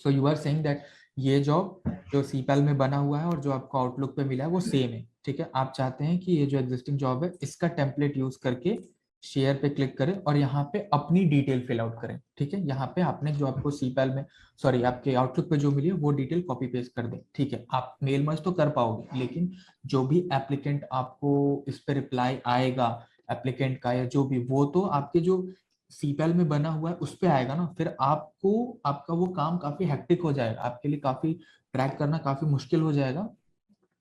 So you are saying that ये जॉब जो CPAL में बना हुआ है और जो आपको आउटलुक पे मिला है वो सेम है. ठीक है. आप चाहते हैं कि ये जो एग्जिस्टिंग जॉब है इसका टेम्पलेट यूज करके शेयर पे क्लिक करें और यहाँ पे अपनी डिटेल फिल आउट करें. ठीक है. यहाँ पे आपने जो आपको सीपैल में आपके आउटलुक पे जो मिली है वो डिटेल कॉपी पेस्ट कर दें. ठीक है. आप मेल मर्ज तो कर पाओगे, लेकिन जो भी एप्लीकेंट आपको इस पे रिप्लाई आएगा एप्लीकेंट का या जो भी, वो तो आपके जो सीपैल में बना हुआ है उस पे आएगा ना. फिर आपका वो काम काफी हेक्टिक हो जाएगा, आपके लिए काफी ट्रैक करना काफी मुश्किल हो जाएगा,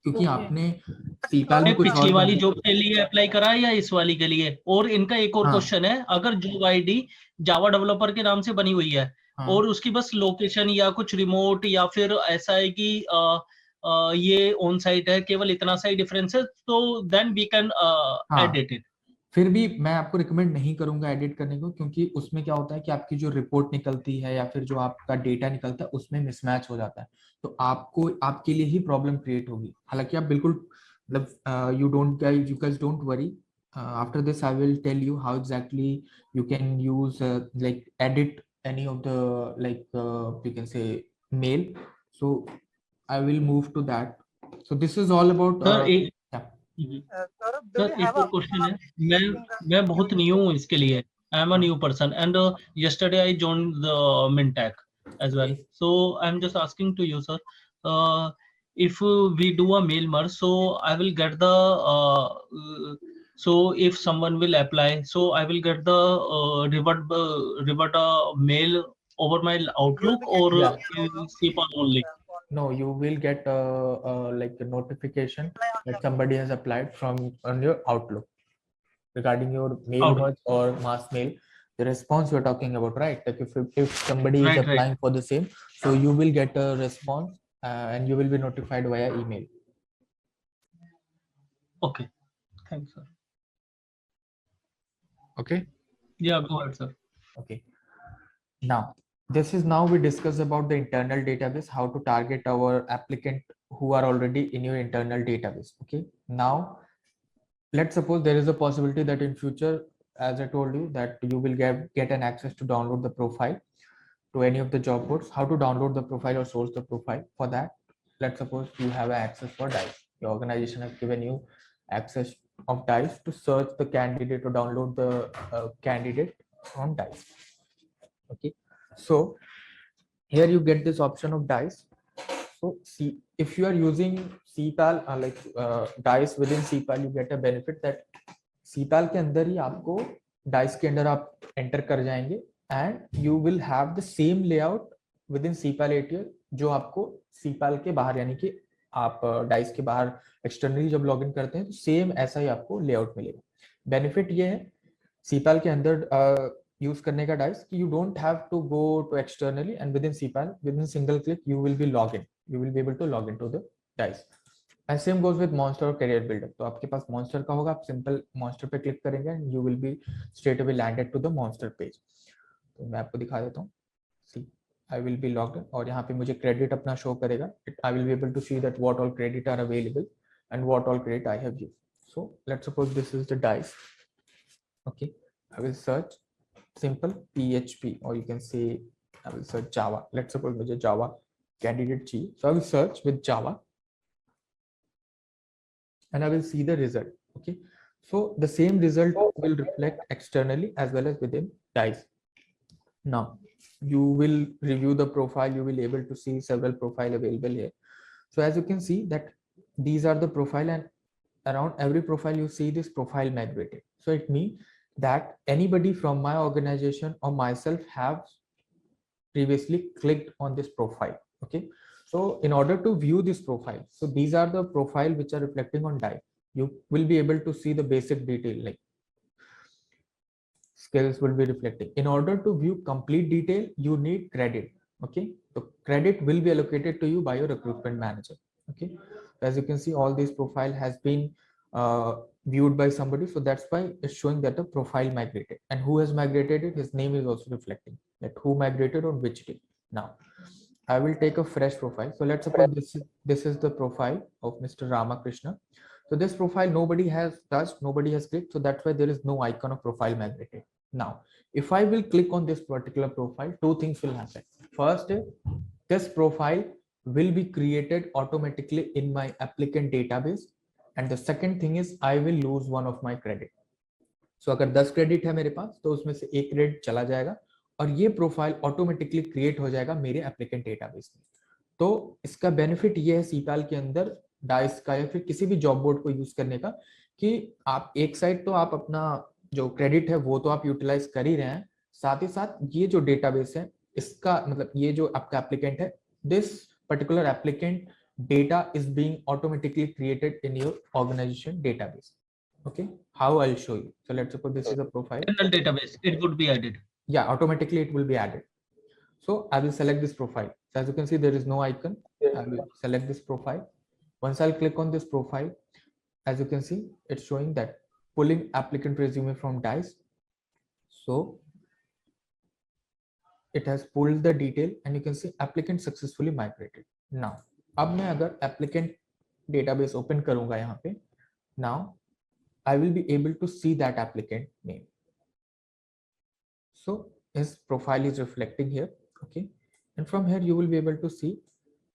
क्योंकि आपने सीपैल में पिछली वाली जॉब के लिए अप्लाई करा है या इस वाली के लिए. और इनका एक और क्वेश्चन है, अगर जॉब आईडी जावा डेवलपर के नाम से बनी हुई है और उसकी बस लोकेशन या कुछ रिमोट या फिर ऐसा है कि ये ऑन साइट है, केवल इतना सा ही डिफरेंस है, तो then we can edit it. फिर भी मैं आपको रिकमेंड नहीं करूंगा एडिट करने को, क्योंकि उसमें क्या होता है कि आपकी जो रिपोर्ट निकलती है या फिर जो आपका डेटा निकलता है उसमें मिसमैच हो जाता है, तो आपको आपके लिए ही प्रॉब्लम क्रिएट होगी। हालांकि आप बिल्कुल मतलब you guys don't worry, after this I will tell you how exactly you can use like edit any of the you can say mail. So I will move to that. So this is all about sir एक yeah. Saurabh, do sir we एक have और a question है, using the मैं बहुत new हूँ इसके लिए, I am a हाँ, new person and yesterday I joined the Mintac as well, okay. so I'm just asking to you sir, if we do a mail merge, so I will get the so if someone will apply, so I will get the revert mail over my you'll Outlook be or getting Yeah, CPAL only. no, you will get like a notification reply on that your somebody has applied from on your Outlook regarding your mail Outlook, merge or mass mail. The response you're talking about, right? Like if somebody is right. applying for the same, so you will get a response and you will be notified via email. Okay, thanks sir. Okay. Yeah, go ahead sir. Okay. Now, now we discuss about the internal database, how to target our applicant who are already in your internal database. Okay. Now, let's suppose there is a possibility that in future, as I told you, that you will get an access to download the profile to any of the job boards. How to download the profile or source the profile? For that, let's suppose you have access for DICE. Your organization has given you access of DICE to search the candidate or download the candidate from DICE. Okay, so here you get this option of DICE. So see, if you are using Ceipal DICE within Ceipal, you get a benefit that Ceipal के अंदर ही आपको DICE के अंदर आप enter कर जाएंगे and you will have the same layout within Ceipal ATL जो आपको Ceipal के बाहर, यानी कि आप DICE के बाहर एक्सटर्नली जब लॉगिन करते हैं तो सेम ऐसा ही आपको लेआउट मिलेगा। बेनिफिट ये है Ceipal के अंदर यूज करने का DICE कि you don't have to go to externally and within Ceipal, within single click you will be able to log into the DICE. And same goes with Monster और Career Builder. तो आपके पास Monster का होगा, आप simple Monster पे click करेंगे and you will be straight away landed to the Monster page. तो मैं आपको दिखा देता हूँ। See, I will be logged in और यहाँ पे मुझे क्रेडिट अपना शो करेगा. I will be able to see that what all credit are available and what all credit I have used. So let's suppose this is the DICE. Okay, I will search simple PHP or you can say I will search Java. Let's suppose मुझे Java candidate चाहिए. So I will search with Java and I will see the result. Okay, so the same result will reflect externally as well as within DICE. Now you will review the profile, you will able to see several profile available here. So as you can see that these are the profile and around every profile you see this profile migrated. So it means that anybody from my organization or myself have previously clicked on this profile. Okay, so in order to view this profile, so these are the profile which are reflecting on DICE. You will be able to see the basic detail like skills will be reflecting. In order to view complete detail, you need credit. Okay, so credit will be allocated to you by your recruitment manager. Okay, as you can see, all these profile has been viewed by somebody, so that's why it's showing that the profile migrated, and who has migrated it, his name is also reflecting that who migrated on which day. Now I will take a fresh profile. So let's suppose this is the profile of Mr. Ramakrishna. So this profile nobody has touched, nobody has clicked, so that's why there is no icon of profile migrated. Now if I will click on this particular profile, two things will happen. First is this profile will be created automatically in my applicant database, and the second thing is I will lose one of my credit. So अगर 10 credit है मेरे पास तो उसमें से एक credit चला जाएगा और ये प्रोफाइल ऑटोमेटिकली क्रिएट हो जाएगा मेरे एप्लीकेंट डेटाबेस में। तो इसका बेनिफिट ये है Ceipal के अंदर डाइस का या फिर किसी भी जॉब बोर्ड को यूज करने का कि आप एक साइड तो आप अपना जो क्रेडिट है वो तो आप यूटिलाइज कर ही रहे हैं, साथ ही साथ ये जो डेटाबेस है इसका मतलब ये जो आपका एप्लीकेंट है, this particular applicant data is being automatically created in your organization database. Okay, how I'll show you. So let's suppose this is a profile. Internal database, it would be added. Yeah, automatically it will be added. So I will select this profile. So as you can see, there is no icon. I will select this profile. Once I'll click on this profile, as you can see, it's showing that pulling applicant resume from Dice. So it has pulled the detail and you can see applicant successfully migrated. Now, अब मैं अगर applicant database open करूंगा यहाँ पे, now I will be able to see that applicant name. So his profile is reflecting here, okay? And from here you will be able to see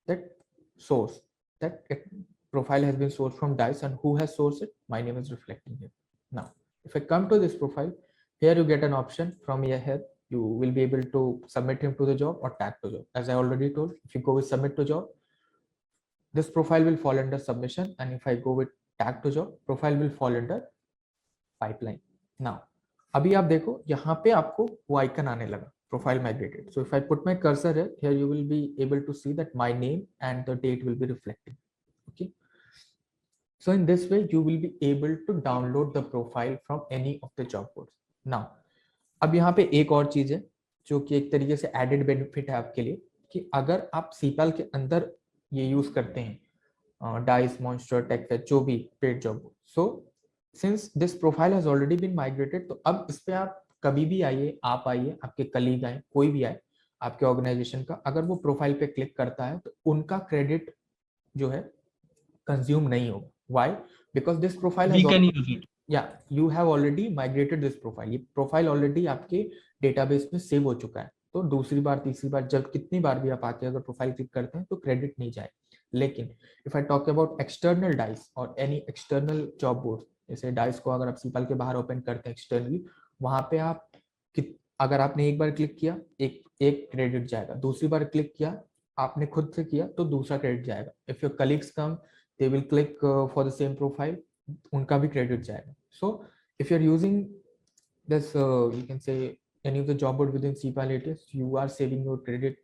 that source, that profile has been sourced from Dice and who has sourced it, my name is reflecting here. Now, if I come to this profile, here you get an option from here, you will be able to submit him to the job or tag to job. As I already told, if you go with submit to job, this profile will fall under submission, and if I go with tag to job, profile will fall under pipeline. Now, अभी आप देखो यहाँ पे आपको वो icon आने लगा, profile migrated. So if I put my cursor here, you will be able to see that my name and the date will be reflecting. Okay. So in this way, you will be able to download the profile from any of the job boards. Now, अब यहाँ पे एक और चीज है जो कि एक तरीके से एडेड बेनिफिट है आपके लिए कि अगर आप सीपैल के अंदर ये यूज करते हैं डाइस, मॉन्स्टर, टेकफेच, जो भी paid job, so since this profile has already been migrated, तो अब इस पे आप कभी भी आइए, आप आइए, आपके कलीग आए, कोई भी आए आपके ऑर्गेनाइजेशन का, अगर वो प्रोफाइल पे क्लिक करता है तो उनका क्रेडिट जो है कंज्यूम नहीं होगा. Why? Because this profile We can use it. Yeah, you have already migrated this profile. ये प्रोफाइल ऑलरेडी आपके डेटाबेस में सेव हो चुका है, तो दूसरी बार, तीसरी बार, जब कितनी बार भी आप आके अगर प्रोफाइल क्लिक करते हैं तो क्रेडिट नहीं जाए. लेकिन if I talk about external dice और एनी एक्सटर्नल जॉब बोर्ड, जैसे डाइस को अगर आप सीपैल के बाहर ओपन करते हैं एक्सटर्नली, वहां पे आप अगर आपने एक बार क्लिक किया, एक क्रेडिट जाएगा, दूसरी बार क्लिक किया, आपने खुद से किया तो दूसरा क्रेडिट जाएगा. If your colleagues come, they will click for the same profile, उनका भी क्रेडिट जाएगा. So if you're using this, you can say any of the job board within Ceipal ATS, you are saving your credit.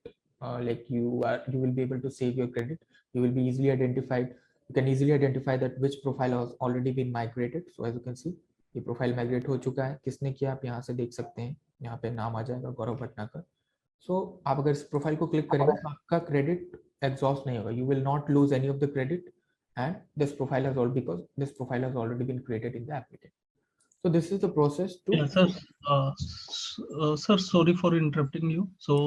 Like you will be able to save your credit. You will be easily identified. You can easily identify that which profile has already been migrated. So as you can see, ये profile migrate हो चुका है. किसने किया आप यहाँ से देख सकते हैं, यहाँ पे नाम आ जाएगा गौरव भटनागर. सो आप अगर इस प्रोफाइल को क्लिक करेंगे तो आपका क्रेडिट एग्जॉस्ट नहीं होगा. You will not lose any of the credit, and this profile has already, because this profile has already been created in the applicant. So this is the process to. Yeah, sir. Sir, sorry for interrupting you. So,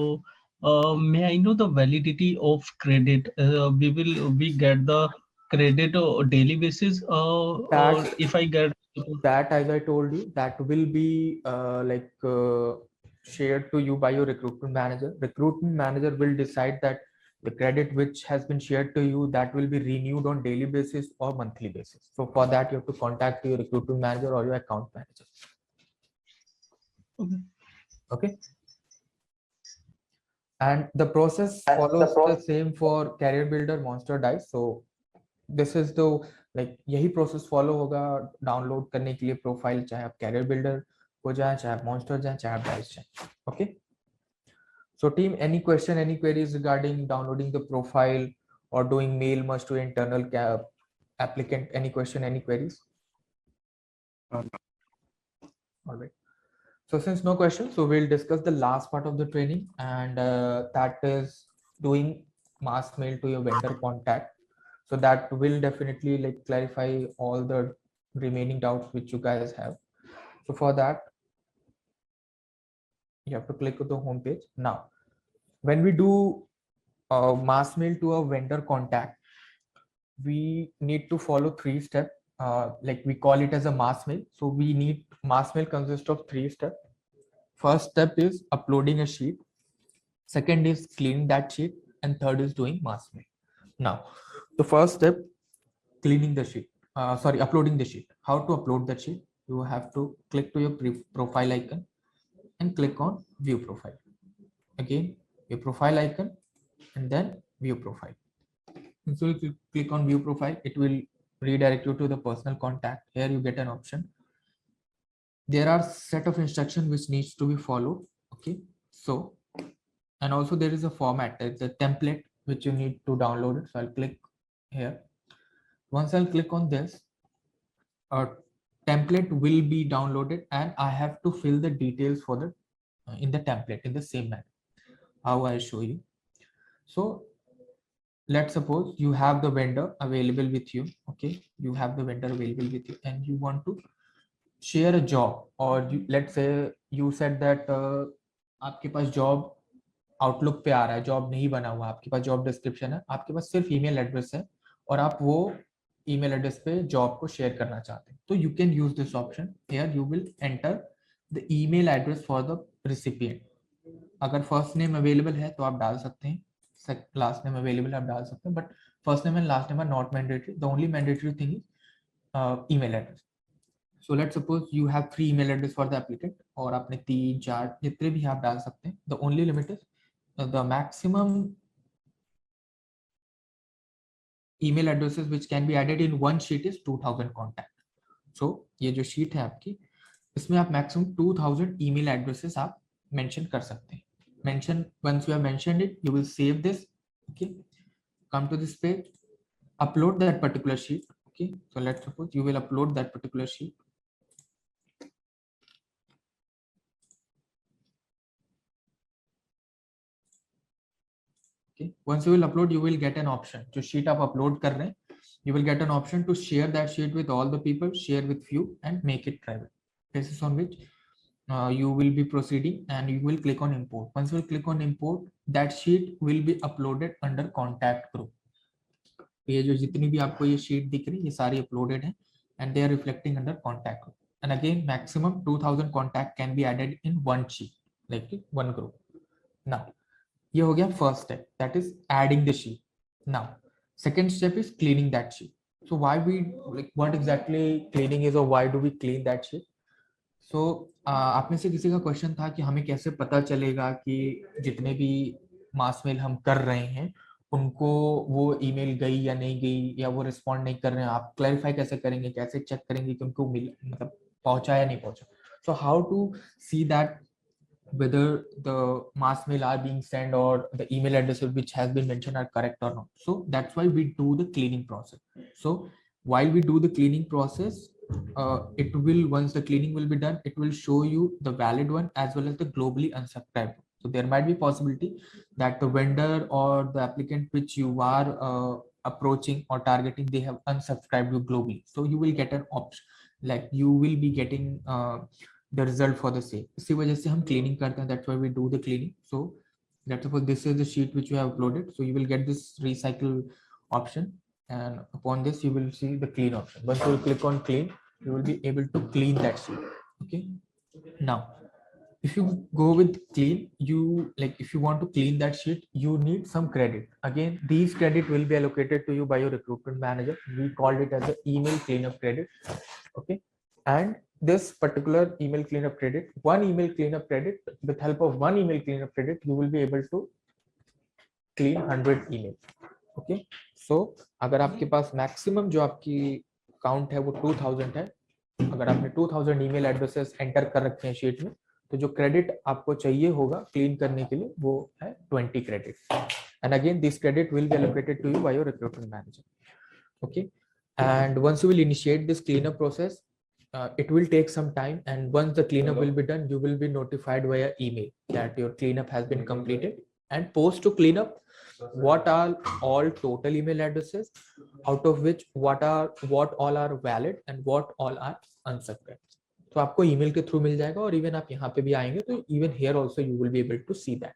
may I know the validity of credit? We get the credit on daily basis. Or if I get that, as I told you, that will be shared to you by your recruitment manager. Recruitment manager will decide that the credit which has been shared to you, that will be renewed on daily basis or monthly basis. So for that, you have to contact your recruitment manager or your account manager. Okay. And the process follows the same for career builder, monster, dice. So this is the यही process follow होगा download करने के लिए profile, चाहे आप career builder को जाए, चाहे आप मॉन्स्टर जाए, चाहे आप डाइस जाए. Okay. So team, any question, any queries regarding downloading the profile or doing mail merge to internal applicant? Any question, any queries? All right. So since no questions, so we'll discuss the last part of the training, and that is doing mass mail to your vendor contact. So that will definitely clarify all the remaining doubts which you guys have. So for that, you have to click on the home page. Now, when we do mass mail to a vendor contact, we need to follow 3 steps. We call it as a mass mail. So we need, mass mail consists of 3 steps. First step is uploading a sheet. Second is cleaning that sheet, and third is doing mass mail. Now, the first step, cleaning the sheet. Uploading the sheet. How to upload the sheet? You have to click to your profile icon and click on view profile. Again, your profile icon and then view profile. And so if you click on view profile, it will redirect you to the personal contact. Here you get an option. There are set of instructions which needs to be followed. Okay, so, and also there is a format, it's a template which you need to download it. So I'll click here. Once I'll click on this, a template will be downloaded, and I have to fill the details for the in the template in the same manner. How I show you. So let's suppose you have the vendor available with you. Okay, you have the vendor available with you, and you want to share a job, or let's say you said that आपके पास job outlook पे आ रहा है, job नहीं बना हुआ, आपके पास job description है, आपके पास सिर्फ ईमेल एड्रेस है और आप वो ईमेल एड्रेस पे जॉब को शेयर करना चाहते हैं, तो you can use this option. Here you will enter the email address for the recipient. अगर फर्स्ट नेम अवेलेबल है तो आप डाल सकते हैं, लास्ट नेम अवेलेबल आप डाल सकते हैं, but first name and last name are not mandatory. The only mandatory thing is email address. So let's suppose you have 3 email address for the applicant, और आपने 3-4 जितने भी आप डाल सकते हैं। The only limit is the maximum email addresses which can be added in one sheet is 2000 contact. So ये जो sheet है आपकी, इसमें आप maximum 2000 email addresses आप mention कर सकते हैं। Mention, once you have mentioned it, you will save this. Okay, come to this page, upload that particular sheet. Okay, so let's suppose you will upload that particular sheet. Okay, once you will upload, you will get an option. जो sheet आप upload कर रहे हैं, you will get an option to share that sheet with all the people, share with few, and make it private. This is on which you will be proceeding, and you will click on import. Once you will click on import, that sheet will be uploaded under contact group. ये जो जितनी भी आपको ये sheet दिख रही है, ये सारी uploaded हैं, and they are reflecting under contact group. And again, maximum 2000 contact can be added in one sheet, like one group. Now, ये हो गया first step, that is adding the sheet. Now second step is cleaning that sheet. So why we, like, what exactly cleaning is, or why do we clean that sheet? So आप में से किसी का question था कि हमें कैसे पता चलेगा कि जितने भी मास मेल हम कर रहे हैं उनको वो ईमेल गई या नहीं गई, या वो रिस्पॉन्ड नहीं कर रहे हैं, आप क्लैरिफाई कैसे करेंगे, कैसे चेक करेंगे कि उनको मिल, मतलब पहुंचा या नहीं पहुंचा? So how to see that whether the mass mail are being sent or the email addresses which has been mentioned are correct or not? So that's why we do the cleaning process. So while we do the cleaning process, it will, once the cleaning will be done, it will show you the valid one as well as the globally unsubscribed. So there might be possibility that the vendor or the applicant which you are approaching or targeting, they have unsubscribed you globally. So you will get an option, like you will be getting the result for the same. इसी वजह से हम cleaning करते हैं, that's why we do the cleaning. So let's suppose this is the sheet which you have uploaded, so you will get this recycle option, and upon this you will see the clean option. Once you will click on clean, you will be able to clean that sheet. Okay, now if you go with clean, you, like, if you want to clean that sheet, you need some credit. Again, these credit will be allocated to you by your recruitment manager. We called it as an email cleanup credit. Okay, and this particular email cleanup credit, one email cleanup credit, with help of one email cleanup credit, you will be able to clean 100 emails. Okay, so अगर आपके पास maximum जो आपकी count है वो 2000 है, अगर आपने 2000 email addresses enter कर रखे हैं sheet में, तो जो credit आपको चाहिए होगा clean करने के लिए वो है 20 credit. And again, this credit will be allocated to you by your recruitment manager. Okay, and once you will initiate this cleanup process, it will take some time, and once the cleanup will be done, you will be notified via email that your cleanup has been completed. And post to cleanup, what are all total email addresses, out of which what all are valid and what all are unsubscribed. तो आपको email के through मिल जाएगा, और even आप यहाँ पे भी आएंगे तो even here also you will be able to see that.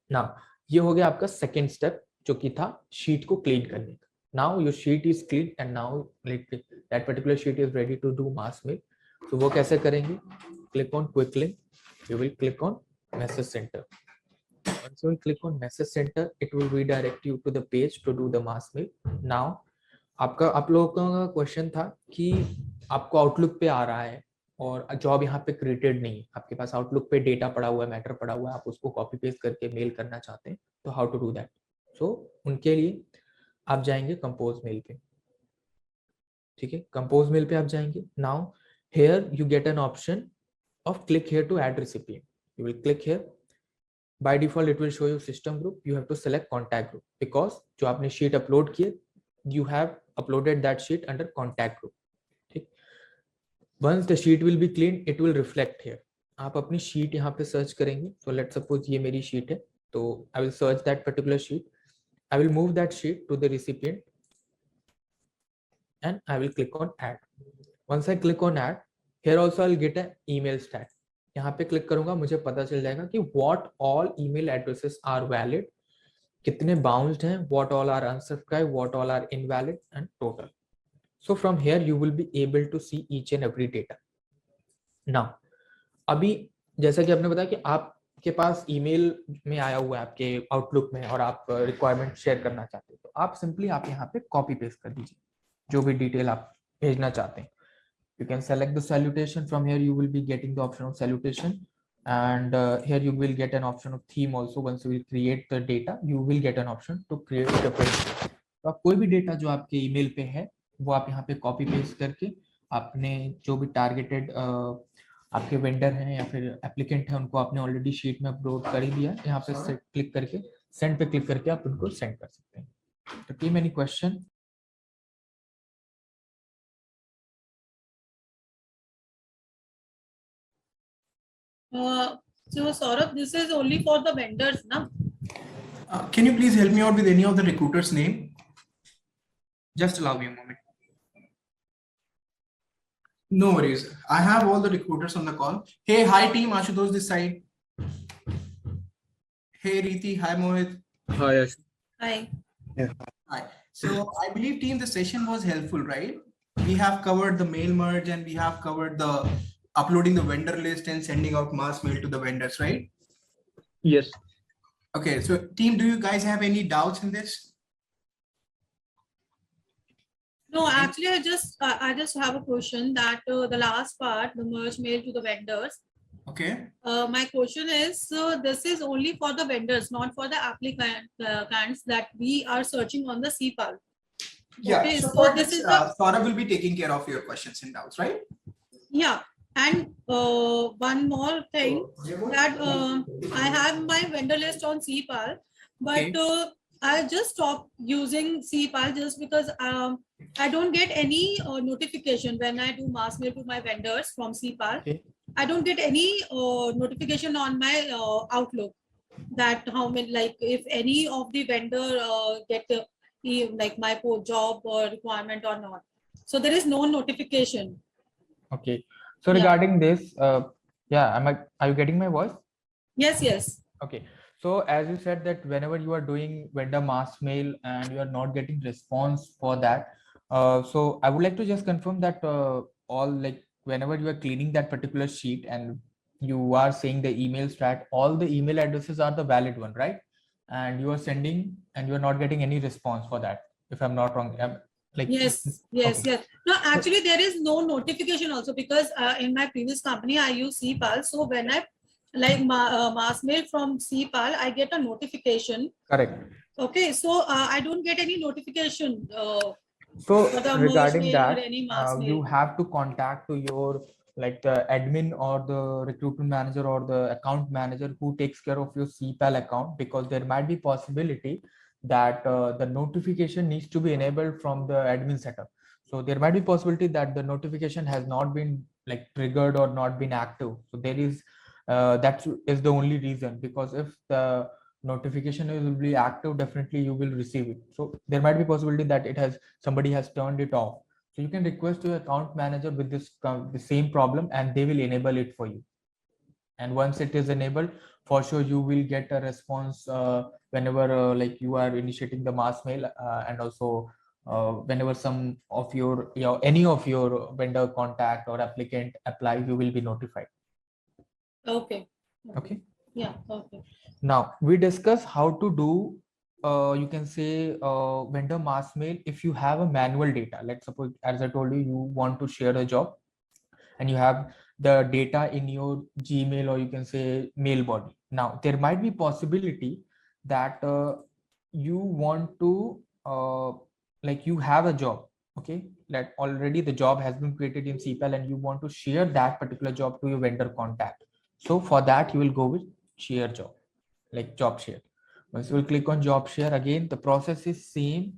Now ये हो गया आपका second step जो कि था sheet को clean करने का. Now your sheet is clean, and now that particular sheet is ready to do mass mail. So वो कैसे करेंगे? Click on quick link. You will click on message center. Once you will click on message center, it will redirect you to the page to do the mass mail. Now आप लोगों का question था कि आपको outlook पे आ रहा है और जॉब यहाँ पे क्रिएटेड नहीं है, आपके पास आउटलुक पे डेटा पड़ा हुआ है, मैटर पड़ा हुआ है, आप उसको कॉपी पेस्ट करके मेल करना चाहते हैं, तो हाउ टू डू दैट? सो उनके लिए आप जाएंगे कंपोज मेल पे. ठीक है, कंपोज मेल पे आप जाएंगे. Now here you get an option of click here to add recipient. You will click here. By default it will show you system group. You have to select contact group because जो आपने sheet upload किए, you have uploaded that sheet under contact group. ठीक, once the sheet will be clean, it will reflect here. आप अपनी sheet यहाँ पे search करेंगे. So let's suppose ये मेरी शीट है, तो I will search that particular sheet. I will move that sheet to the recipient and I will click on add. Once I click on add, Here also I'll get an email stat. यहाँ पे click करूंगा, मुझे पता चल जाएगा कि what all email addresses are valid, कितने bounced हैं, what all are unsubscribed, what all are invalid, and total. So from here you will be able to see each and every data. Now, अभी जैसा कि आपने बताया कि आपके पास email में आया हुआ है आपके आउटलुक में और आप रिक्वायरमेंट शेयर करना चाहते हैं, तो आप सिंपली आप यहाँ पे कॉपी पेस्ट कर दीजिए जो भी डिटेल आप भेजना चाहते हैं. You can select the salutation. From here you will be getting the option of salutation, and here you will get an option of theme also. Once you will create the data, you will get an option to create different. तो आप कोई भी data जो आपके email पे है वो आप यहाँ पे कॉपी पेस्ट करके आपने जो भी टारगेटेड आपके वेंडर हैं या फिर एप्लीकेंट है उनको आपने ऑलरेडी शीट में अपलोड कर ही दिया. यहाँ पे क्लिक करके सेंड पे क्लिक करके आप उनको सेंड कर सकते हैं. तो team, any question? So Saurabh, this is only for the vendors, na? Can you please help me out with any of the recruiter's name? Just allow me a moment. No worries. I have all the recruiters on the call. Hey, hi team, Ashutosh this side. Hey Riti, hi Mohit. Hi, Ash. Hi. Hi. So I believe team, the session was helpful, right? We have covered the mail merge and we have covered the uploading the vendor list and sending out mass mail to the vendors, right? Yes. Okay, so team, do you guys have any doubts in this? No, actually, I just have a question that the last part, the merge mail to the vendors. Okay. My question is, so this is only for the vendors, not for the applicants that we are searching on the Ceipal. Yeah, Okay, so so for this this, is the Saurabh will be taking care of your questions and doubts, right? yeah. And one more thing that I have my vendor list on Ceipal, but I just stopped using Ceipal just because I don't get any notification when I do mass mail to my vendors from Ceipal. Okay. I don't get any notification on my Outlook that how many, like if any of the vendor get like my job or requirement or not. So there is no notification. Okay. So Yeah. regarding this, yeah, are you getting my voice? Yes, yes. Okay. So as you said that whenever you are doing vendor mass mail and you are not getting response for that, so I would like to just confirm that all, like whenever you are cleaning that particular sheet and you are saying the email strat, all the email addresses are the valid one, right? And you are sending and you are not getting any response for that, if I'm not wrong. Like Yes. okay. No, actually there is no notification also because in my previous company I use Ceipal. So when I like mass mail from Ceipal, I get a notification. Correct. Okay, so I don't get any notification. So for the merge regarding mail that, or any mass you mail. have to contact to your like the admin or the recruitment manager or the account manager who takes care of your Ceipal account, because there might be possibility that the notification needs to be enabled from the admin setup. So there might be possibility that the notification has not been like triggered or not been active. So there is that is the only reason, because if the notification will be active, definitely you will receive it. So there might be possibility that somebody has turned it off. So you can request your account manager with the same problem and they will enable it for you. And once it is enabled, for sure you will get a response whenever like you are initiating the mass mail, and also whenever some of your any of your vendor contact or applicant apply, you will be notified. Okay. Okay. Yeah. Okay. Now we discuss how to do you can say vendor mass mail if you have a manual data. Let's suppose, as I told you, you want to share a job and you have the data in your Gmail or you can say mail body. Now there might be possibility that you want to like you have a job, okay, that already the job has been created in Ceipal and you want to share that particular job to your vendor contact. So for that you will go with share job, like job share. Once you will click on job share, again the process is same.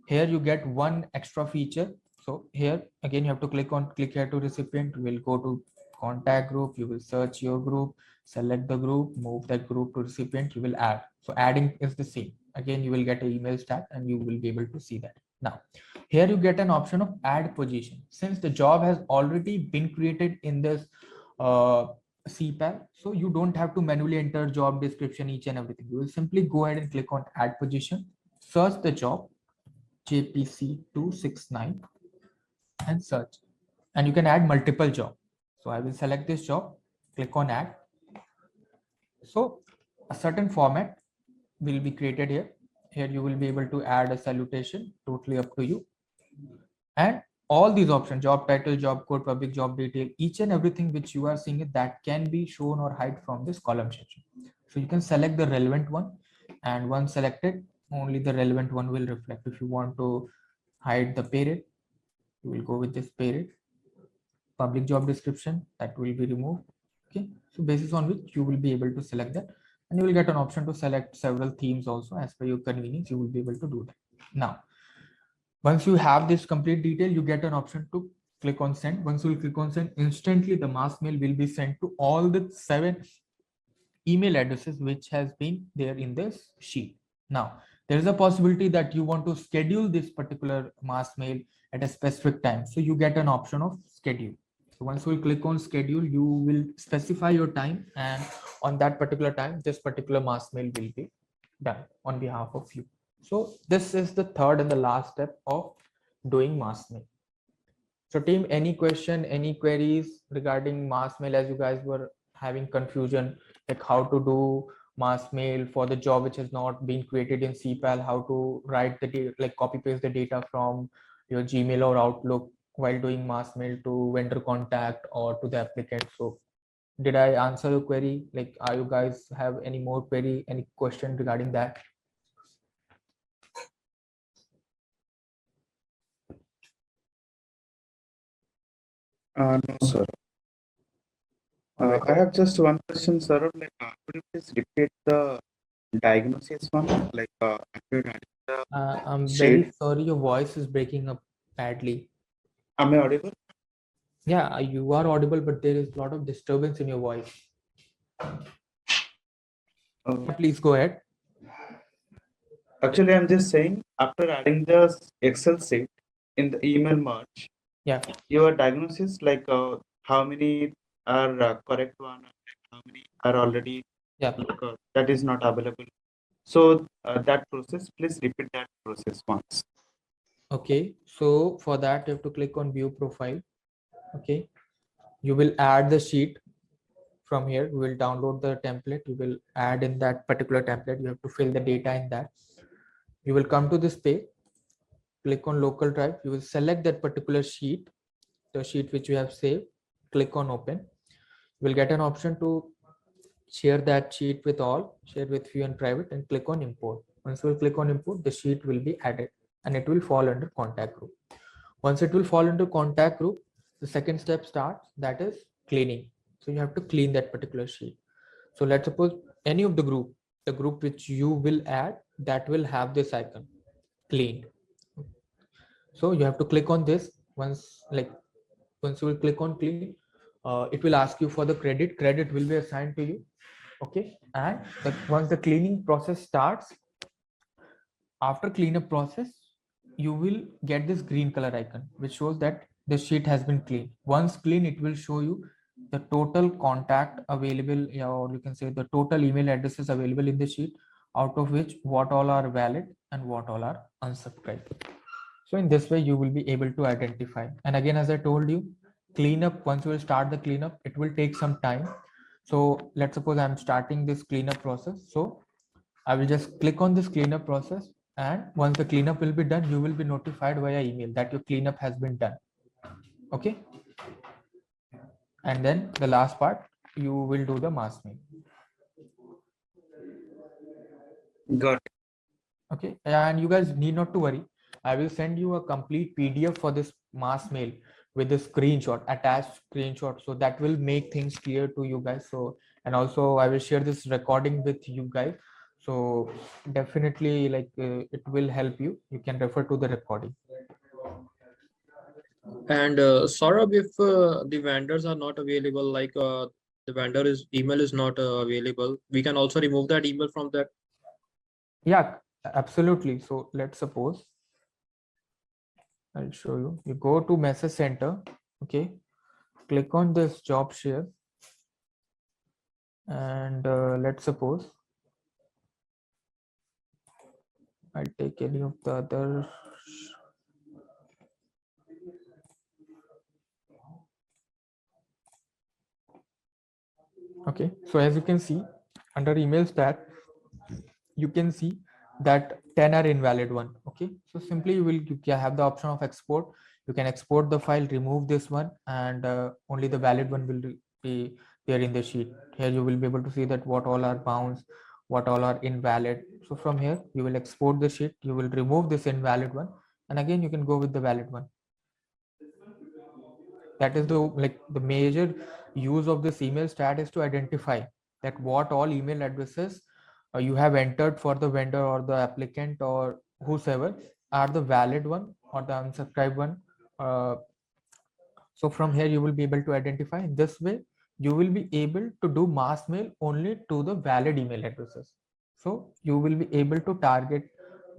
Here you get one extra feature. So here again you have to click here to recipient. You will go to contact group, you will search your group, select the group, move that group to recipient, you will add. So adding is the same. Again you will get an email stat and you will be able to see that. Now, here you get an option of add position. Since the job has already been created in this Ceipal, so you don't have to manually enter job description, each and everything. You will simply go ahead and click on add position, search the job JPC 269 and search, and you can add multiple job. So I will select this job, click on add. So a certain format will be created here. Here you will be able to add a salutation, totally up to you. And all these options, job title, job code, public job detail, each and everything which you are seeing it, that can be shown or hide from this column section. So you can select the relevant one, and once selected, only the relevant one will reflect. If you want to hide the pay rate, you will go with this pay rate. Public job description, that will be removed. Okay, so basis on which you will be able to select that, and you will get an option to select several themes also as per your convenience. You will be able to do that. Now, once you have this complete detail, you get an option to click on send. Once you click on send, instantly the mass mail will be sent to all the 7 email addresses which has been there in this sheet. Now, there is a possibility that you want to schedule this particular mass mail at a specific time. So you get an option of schedule. So once you click on schedule, you will specify your time, and on that particular time, this particular mass mail will be done on behalf of you. So this is the third and the last step of doing mass mail. So team, any question, any queries regarding mass mail, as you guys were having confusion, like how to do mass mail for the job which has not been created in Ceipal, how to write the data, like copy paste the data from your Gmail or Outlook while doing mass mail to vendor contact or to the applicant. So did I answer your query? Like, are you guys have any more query, any question regarding that? No, sir. I have just one question, sir. Like, could you please repeat the diagnosis one? Like, after writing the I'm sheet, very sorry, your voice is breaking up badly. am I audible? Yeah, you are audible, but there is a lot of disturbance in your voice. Please go ahead. Actually, I'm just saying, after adding the Excel sheet in the email merge, Yeah. your diagnosis, like, how many are correct one, and how many are already, Yeah. like, that is not available. So that process, please repeat that process once. Okay. So for that, you have to click on view profile. Okay. You will add the sheet from here. You will download the template. You will add in that particular template. You have to fill the data in that. You will come to this page, click on local drive. You will select that particular sheet, the sheet which you have saved. Click on open. You will get an option to share that sheet with all, share with few and private, and click on import. Once you will click on import, the sheet will be added and it will fall under contact group. Once it will fall into contact group, the second step starts, that is cleaning. So you have to clean that particular sheet. So let's suppose any of the group which you will add, that will have this icon, cleaned. So you have to click on this. Once you will click on clean, it will ask you for the credit will be assigned to you. Okay, and once the cleaning process starts, after cleanup process, you will get this green color icon which shows that the sheet has been cleaned. Once clean, it will show you the total contact available, or you can say the total email addresses available in the sheet, out of which what all are valid and what all are unsubscribed. So in this way you will be able to identify. And again, as I told you, cleanup, once you will start the cleanup, it will take some time. So let's suppose I'm starting this cleanup process. So I will just click on this cleanup process, and once the cleanup will be done, you will be notified via email that your cleanup has been done. Okay. And then the last part, you will do the mass mail. Got it. Okay. And you guys need not to worry. I will send you a complete PDF for this mass mail with the screenshot, attached screenshot. So that will make things clear to you guys. So, and also I will share this recording with you guys. So definitely, like, it will help you. You can refer to the recording. And Saurabh, if the vendors are not available, like the vendor email is not available, we can also remove that email from that. Yeah, absolutely. So let's suppose I'll show you. You go to message center. Okay. Click on this job share. And let's suppose I'll take any of the other. Okay, so as you can see under email stat, you can see that 10 are invalid one. Okay, so simply you can have the option of export. You can export the file, remove this one, and only the valid one will be there in the sheet. Here you will be able to see that what all are bounced, what all are invalid. So from here you will export the sheet, you will remove this invalid one, and again you can go with the valid one. That is the major use of this email stat is to identify that what all email addresses you have entered for the vendor or the applicant or whosoever are the valid one or the unsubscribed one. So from here you will be able to identify. This way you will be able to do mass mail only to the valid email addresses. So you will be able to target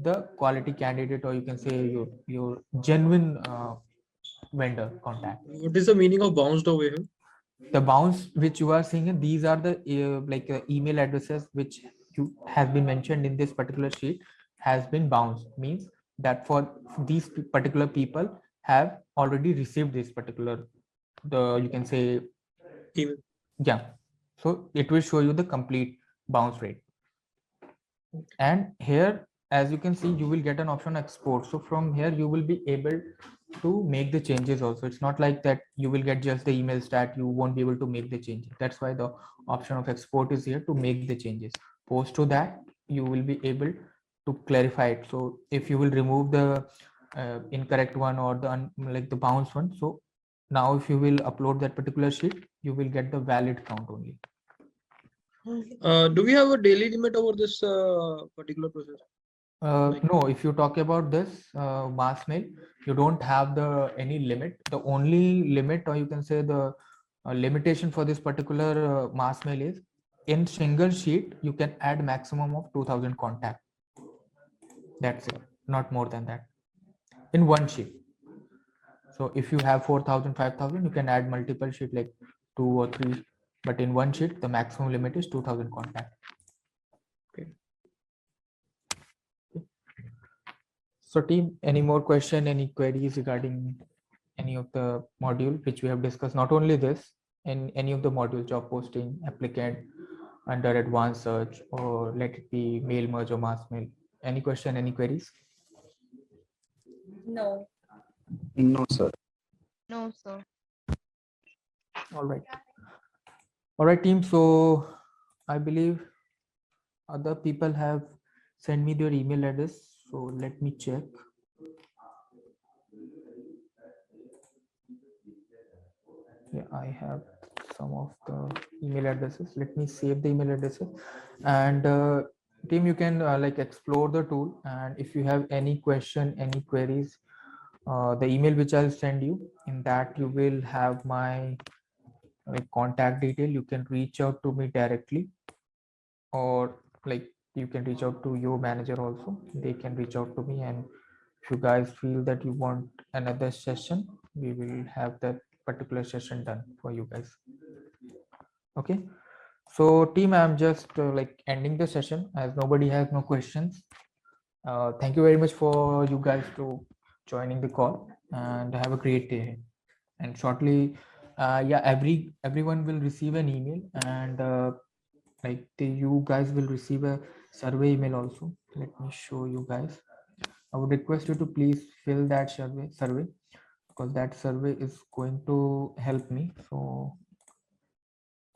the quality candidate, or you can say your genuine vendor contact. What is the meaning of bounced over here? The bounce which you are seeing, these are the email addresses which you have been mentioned in this particular sheet has been bounced, means that for these particular people have already received this particular, you can say, Email. yeah. So it will show you the complete bounce rate. And here, as you can see, you will get an option export. So from here you will be able to make the changes also. It's not like that you will get just the email stat, you won't be able to make the changes. That's why the option of export is here to make the changes. Post to that you will be able to clarify it. So if you will remove the incorrect one or the bounce one, so now if you will upload that particular sheet, you will get the valid count only. Do we have a daily limit over this particular process? No, if you talk about this mass mail, you don't have any limit. The only limit, or you can say the limitation for this particular mass mail is in single sheet you can add maximum of 2000 contact. That's it, not more than that in one sheet. So if you have 4000, 5000, you can add multiple sheet like 2 or 3, but in one sheet the maximum limit is 2000 contact. So team, any more question, any queries regarding any of the module which we have discussed? Not only this, in any of the module, job posting, applicant, under advanced search, or let it be mail merge or mass mail. Any question, any queries? No. No, sir. No, sir. All right. All right, team. So I believe other people have sent me their email address. So let me check. Yeah, I have some of the email addresses. Let me save the email addresses. And team, you can explore the tool. And if you have any question, any queries, the email which I'll send you, in that you will have my contact detail. You can reach out to me directly, or you can reach out to your manager also. They can reach out to me, and if you guys feel that you want another session, we will have that particular session done for you guys. Okay, so team, I'm just ending the session as nobody has no questions. Thank you very much for you guys to joining the call, and have a great day. And shortly, yeah, everyone will receive an email, and you guys will receive a survey email also. Let me show you guys. I would request you to please fill that survey, because that survey is going to help me. So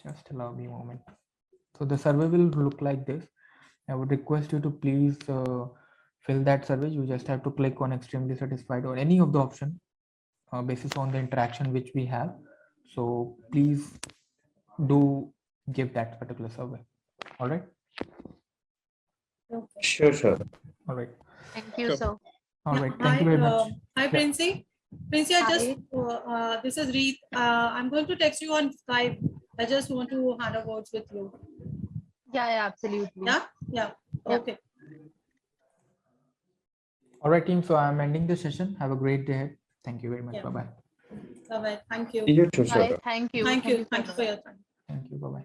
just allow me a moment. So the survey will look like this. I would request you to please fill that survey. You just have to click on extremely satisfied or any of the option basis on the interaction which we have. So please do give that particular survey. All right. Okay. Sure. All right. Thank you, Sure. sir. All right. Thank you very much. Hi, Yeah. Princey. Princey, I just, Hi. this is Reet. I'm going to text you on Skype. I just want to have a words with you. Yeah, absolutely. Yeah? Yeah. Yeah. Okay. All right, team. So I'm ending the session. Have a great day ahead. Thank you very much. Yeah. Bye bye. Bye-bye. Thank you. You too, Bye. sir. Thank you. Thank you. so Thank you much. for your time. Thank you. Bye bye.